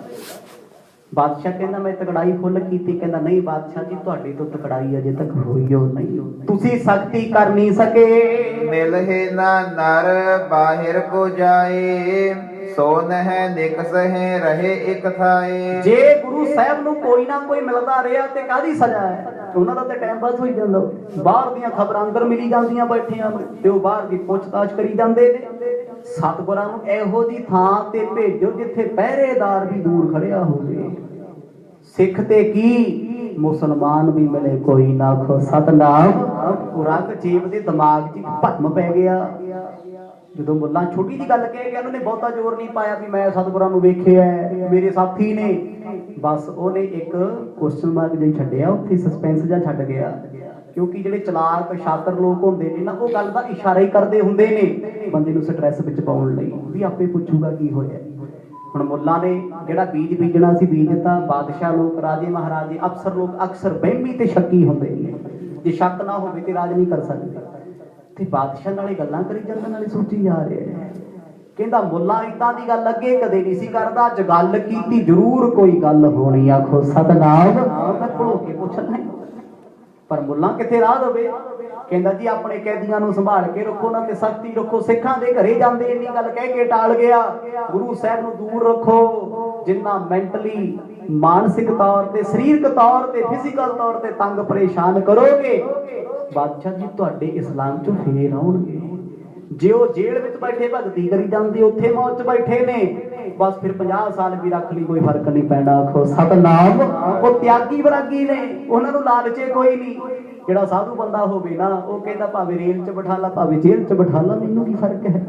ਬਾਦਸ਼ਾਹ ਕਹਿੰਦਾ ਮੈਂ ਤਕੜਾਈ ਫੁੱਲ ਕੀਤੀ। ਕਹਿੰਦਾ ਨਹੀਂ ਬਾਦਸ਼ਾਹ ਜੀ ਤੁਹਾਡੀ ਤੋਂ ਤਕੜਾਈ ਅਜੇ ਤੱਕ ਹੋਈ ਹੋ ਨਹੀਂ, ਤੁਸੀਂ ਸਖਤੀ ਕਰ ਨਹੀਂ ਸਕੇ। ਮਿਲਹਿ ਨਾ ਨਰ ਬਾਹਿਰ ਕੋ ਜਾਏ, ਸੋ ਨਹਿ ਨਿਕਸਹਿ ਰਹੇ ਇਕ ਥਾਏ। ਜੇ ਗੁਰੂ ਸਾਹਿਬ ਨੂੰ ਕੋਈ ਨਾ ਕੋਈ ਮਿਲਦਾ ਰਿਹਾ ਤੇ ਕਾਹਦੀ ਸਜ਼ਾ ਹੈ? ਉਹਨਾਂ ਦਾ ਤਾਂ ਟਾਈਮ ਪਾਸ ਹੋਈ ਜਾਂਦਾ। ਬਾਹਰ ਦੀਆਂ ਖਬਰਾਂ ਅੰਦਰ ਮਿਲੀ ਜਾਂਦੀਆਂ ਬੈਠਿਆਂ ਨੂੰ, ਤੇ ਉਹ ਬਾਹਰ ਦੀ ਪੁੱਛਤਾਛ ਕਰੀ ਜਾਂਦੇ ਨੇ। ਸਤਿਗੁਰਾਂ ਨੂੰ ਇਹੋ ਜੀ ਥਾਂ ਤੇ ਭੇਜੋ ਜਿੱਥੇ ਪਹਿਰੇਦਾਰ ਵੀ ਦੂਰ ਖੜਿਆ ਹੋਵੇ। ਸਿੱਖ ਤੇ ਕੀ ਮੁਸਲਮਾਨ ਵੀ ਮਿਲੇ ਕੋਈ ਨਾ ਆਖੋ ਸਤਨਾਮ। ਔਰੰਗਜ਼ੇਬ ਦੇ ਦਿਮਾਗ 'ਚ ਭਰਮ ਪੈ ਗਿਆ। ਜਦੋਂ ਮੁੱਲਾ ਛੋਟੀ ਜੀ ਗੱਲ ਕਹਿ ਗਿਆ, ਉਹਨਾਂ ਨੇ ਬਹੁਤਾ ਜ਼ੋਰ ਨਹੀਂ ਪਾਇਆ ਵੀ ਮੈਂ ਸਤਿਗੁਰਾਂ ਨੂੰ ਵੇਖਿਆ ਮੇਰੇ ਸਾਥੀ ਨੇ। ਬਸ ਉਹਨੇ ਇੱਕ ਕੁਐਸਚਨ ਮਾਰਕ ਜਿਹਾ ਛੱਡਿਆ ਉੱਥੇ, ਸਸਪੈਂਸ ਜਿਹਾ ਛੱਡ ਗਿਆ। ਕਿਉਂਕਿ ਜਿਹੜੇ ਚਲਾਕ ਸ਼ਾਤਰ ਲੋਕ ਹੁੰਦੇ ਨੇ ਨਾ, ਉਹ ਗੱਲ ਦਾ ਇਸ਼ਾਰਾ ਹੀ ਕਰਦੇ ਹੁੰਦੇ ਨੇ ਬੰਦੇ ਨੂੰ ਸਟ੍ਰੈਸ ਵਿੱਚ ਪਾਉਣ ਲਈ, ਵੀ ਆਪੇ ਪੁੱਛੂਗਾ ਕੀ ਹੋਇਆ। ਹੁਣ ਮੁੱਲਾ ਨੇ ਜਿਹੜਾ ਬੀਜ ਬੀਜਣਾ ਸੀ ਬੀਜਤਾ। ਬਾਦਸ਼ਾਹ ਲੋਕ, ਰਾਜੇ ਮਹਾਰਾਜੇ, ਅਫਸਰ ਲੋਕ ਅਕਸਰ ਵਹਿਮੀ ਤੇ ਸ਼ੱਕੀ ਹੁੰਦੇ ਨੇ। ਜੇ ਸ਼ੱਕ ਨਾ ਹੋਵੇ ਤੇ ਰਾਜ ਨਹੀਂ ਕਰ ਸਕਦੇ। ਤੇ ਬਾਦਸ਼ਾਹ ਨਾਲੇ ਗੱਲਾਂ ਕਰੀ ਜਾਂਦਾ, ਨਾਲੇ ਸੋਚੀ ਜਾ ਰਿਹਾ। ਕਹਿੰਦਾ ਮੁੱਲਾ ਏਦਾਂ ਦੀ ਗੱਲ ਅੱਗੇ ਕਦੇ ਨਹੀਂ ਸੀ ਕਰਦਾ, ਅੱਜ ਗੱਲ ਕੀਤੀ ਜ਼ਰੂਰ ਕੋਈ ਗੱਲ ਹੋਣੀ ਆਖੋ ਸਤਨਾਮ। ਮੈਂ ਖਲੋ ਕੇ ਪੁੱਛਣਾ ਪਰ ਮੁੱਲਾ ਕਿੱਥੇ ਰਾਹ ਦੇਵੇ। ਕਹਿੰਦਾ ਜੀ ਆਪਣੇ ਕੈਦੀਆਂ ਨੂੰ ਸੰਭਾਲ ਕੇ ਰੱਖੋ ਨਾ ਤੇ ਸਖਤੀ ਰੱਖੋ। ਸਿੱਖਾਂ ਦੇ ਘਰੇ ਜਾਂਦੇ ਇੰਨੀ ਗੱਲ ਕਹਿ ਕੇ ਟਾਲ ਗਿਆ। ਗੁਰੂ ਸਾਹਿਬ ਨੂੰ ਦੂਰ ਰੱਖੋ। ਜਿੰਨਾ ਮੈਂਟਲੀ, ਮਾਨਸਿਕ ਤੌਰ ਤੇ, ਸਰੀਰਕ ਤੌਰ ਤੇ, ਫਿਜ਼ੀਕਲ ਤੌਰ ਤੇ ਤੰਗ ਪਰੇਸ਼ਾਨ ਕਰੋਗੇ, ਬਾਦਸ਼ਾਹ ਜੀ ਤੁਹਾਡੇ ਇਸਲਾਮ ਚੋਂ ਫੇਰ ਆਉਣਗੇ। ਜੇ ਉਹ ਜੇਲ੍ਹ ਵਿੱਚ ਬੈਠੇ ਭਗਤੀ ਕਰੀ ਜਾਂਦੇ, ਉੱਥੇ ਮੌਤ 'ਚ ਬੈਠੇ ਨੇ, ਬਸ ਫਿਰ 50 ਸਾਲ ਵੀ ਰੱਖ ਲਈ ਕੋਈ ਫਰਕ ਨਹੀਂ ਪੈਣਾ ਆਖੋ ਸਤਨਾਮ। ਉਹ ਤਿਆਗੀ ਵਰਾਗੀ ਨੇ, ਉਹਨਾਂ ਨੂੰ ਲਾਲਚੇ ਕੋਈ ਨਹੀਂ। ਜਿਹੜਾ ਸਾਧੂ ਬੰਦਾ ਹੋਵੇ ਨਾ, ਉਹ ਕਹਿੰਦਾ ਭਾਵੇਂ ਰੇਲ 'ਚ ਬਿਠਾ ਲਾ ਭਾਵੇਂ ਜੇਲ੍ਹ 'ਚ ਬਿਠਾ ਲਾ, ਮੈਨੂੰ ਕੀ ਫਰਕ ਹੈ,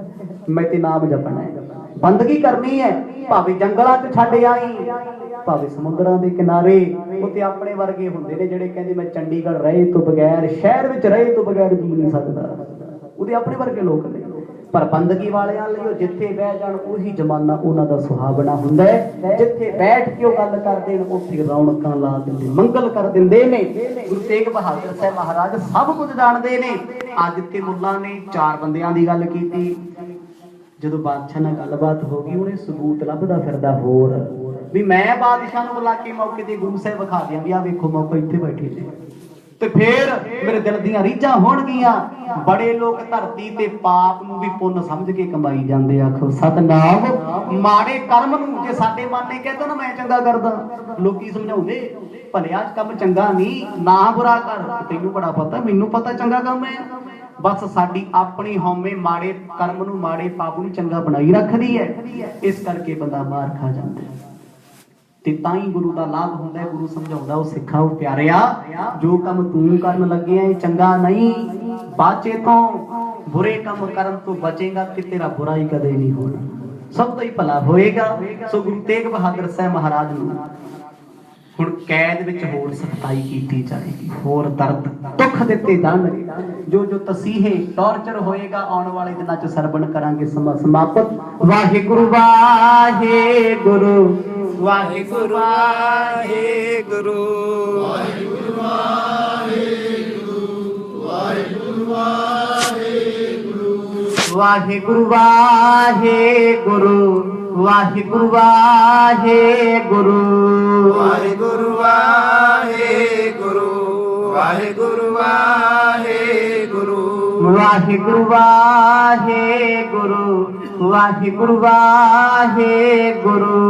ਮੈਂ ਤੇ ਨਾਮ ਜਪਣਾ ਹੈ, ਬੰਦਗੀ ਕਰਨੀ ਹੈ। ਭਾਵੇਂ ਜੰਗਲਾਂ 'ਚ ਛੱਡ ਆਈ, ਭਾਵੇਂ ਸਮੁੰਦਰਾਂ ਦੇ ਕਿਨਾਰੇ। ਉੱਥੇ ਆਪਣੇ ਵਰਗੇ ਹੁੰਦੇ ਨੇ ਜਿਹੜੇ ਕਹਿੰਦੇ ਮੈਂ ਚੰਡੀਗੜ੍ਹ ਰਹੇ ਤੋਂ ਬਗੈਰ, ਸ਼ਹਿਰ ਵਿੱਚ ਰਹੇ ਤੋਂ ਬਗੈਰ ਜੀ ਨਹੀਂ ਸਕਦਾ। ਉਹਦੇ ਆਪਣੇ ਵਰਗੇ ਲੋਕ ਨੇ। ਪਰ ਬੰਦਗੀ ਵਾਲਿਆਂ ਲਈ ਉਹ ਜਿੱਥੇ ਬਹਿ ਜਾਣ ਉਹੀ ਜ਼ਮਾਨਾ ਉਹਨਾਂ ਦਾ ਸੁਹਾਵਣਾ ਹੁੰਦਾ ਹੈ। ਜਿੱਥੇ ਬੈਠ ਕੇ ਉਹ ਗੱਲ ਕਰਦੇ ਨੇ ਉੱਥੇ ਰੌਣਕਾਂ ਲਾ ਦਿੰਦੇ, ਮੰਗਲ ਕਰ ਦਿੰਦੇ ਨੇ। ਗੁਰੂ ਤੇਗ ਬਹਾਦਰ ਸਾਹਿਬ ਮਹਾਰਾਜ ਸਭ ਕੁਝ ਜਾਣਦੇ ਨੇ। ਅੱਜ ਤੇ ਮੁੱਲਾ ਨੇ 4 ਬੰਦਿਆਂ ਦੀ ਗੱਲ ਕੀਤੀ। ਜਦੋਂ ਬਾਦਸ਼ਾਹ ਨਾਲ ਗੱਲਬਾਤ ਹੋ ਗਈ, ਉਹਨੇ ਸਬੂਤ ਲੱਭਦਾ ਫਿਰਦਾ ਹੋਰ ਵੀ ਮੈਂ ਬਾਦਸ਼ਾਹ ਨੂੰ ਬੁਲਾ ਕੇ ਮੌਕੇ ਤੇ ਗੁਰੂ ਸਾਹਿਬ ਵਿਖਾ ਦਿਆਂ ਵੀ ਆਹ ਵੇਖੋ ਮੌਕਾ ਇੱਥੇ ਬੈਠੇ ਨੇ। ਤੇ ਫੇਰ ਮੇਰੇ ਦਿਲ ਦੀਆਂ ਰੀਝਾਂ ਹੋਣਗੀਆਂ। ਬੜੇ ਲੋਕ ਧਰਤੀ ਤੇ ਪਾਪ ਨੂੰ ਵੀ ਪੁੰਨ ਸਮਝ ਕੇ ਕਮਾਈ ਜਾਂਦੇ ਆਖੋ ਸਤਨਾਮ। ਮਾੜੇ ਕਰਮ ਨੂੰ ਜੇ ਸਾਡੇ ਮਨ ਨੇ ਕਹਿੰਦਾ ਨਾ ਮੈਂ ਚੰਗਾ ਕਰਦਾ, ਲੋਕੀ ਸਮਝਾਉਂਦੇ ਭਲਿਆ ਕੰਮ ਚੰਗਾ ਨਹੀਂ, ਨਾ ਬੁਰਾ ਕਰ। ਤੈਨੂੰ ਬੜਾ ਪਤਾ, ਮੈਨੂੰ ਪਤਾ ਚੰਗਾ ਕੰਮ ਹੈ। ਬਸ ਸਾਡੀ ਆਪਣੀ ਹਉਮੈ ਮਾੜੇ ਕਰਮ ਨੂੰ, ਮਾੜੇ ਪਾਪ ਨੂੰ ਚੰਗਾ ਬਣਾਈ ਰੱਖਦੀ ਹੈ। ਇਸ ਕਰਕੇ ਬੰਦਾ ਮਾਰ ਖਾ ਜਾਂਦਾ ਤੇ ਤਾਂ ਹੀ ਗੁਰੂ ਦਾ ਲਾਭ ਹੁੰਦਾ ਹੈ। ਗੁਰੂ ਸਮਝਾਉਂਦਾ ਉਹ ਸਿੱਖਾ, ਉਹ ਪਿਆਰਿਆ, ਜੋ ਕੰਮ ਤੂੰ ਕਰਨ ਲੱਗਿਆ ਇਹ ਚੰਗਾ ਨਹੀਂ। ਬਾਚੇ ਤੋਂ ਬੁਰੇ ਕੰਮ ਕਰਨ ਤੋਂ ਬਚੇਗਾ ਤੇ ਤੇਰਾ ਬੁਰਾ ਹੀ ਕਦੇ ਨਹੀਂ ਹੋਣਾ, ਸਭ ਦਾ ਹੀ ਭਲਾ ਹੋਏਗਾ। ਸੋ ਗੁਰੂ ਤੇਗ ਬਹਾਦਰ ਸਾਹਿਬ ਮਹਾਰਾਜ ਨੂੰ ਹੁਣ ਕੈਦ ਵਿੱਚ ਹੋਰ ਸਖਤਾਈ ਕੀਤੀ ਜਾਏਗੀ, ਹੋਰ ਦਰਦ ਦੁੱਖ ਦਿੱਤੇ ਜਾਣਗੇ। ਜੋ ਜੋ ਤਸੀਹੇ ਟੌਰਚਰ ਹੋਏਗਾ ਆਉਣ ਵਾਲੇ ਦਿਨਾਂ 'ਚ ਸਰਵਣ ਕਰਾਂਗੇ। ਸਮਾਂ ਸਮਾਪਤ। ਵਾਹਿਗੁਰੂ ਵਾਹਿਗੁਰੂ ਵਾਹਿਗੁਰੂ ਵਾਹਿਗੁਰੂ ਵਾਹਿਗੁਰੂ ਵਾਹਿਗੁਰੂ ਵਾਹਿਗੁਰੂ ਵਾਹਿਗੁਰੂ ਵਾਹਿਗੁਰੂ ਵਾਹਿਗੁਰੂ ਵਾਹਿਗੁਰੂ ਵਾਹਿਗੁਰੂ ਵਾਹਿਗੁਰੂ ਵਾਹਿਗੁਰੂ ਵਾਹਿਗੁਰੂ ਵਾਹਿਗੁਰੂ ਵਾਹਿਗੁਰੂ ਵਾਹਿਗੁਰੂ ਵਾਹਿਗੁਰੂ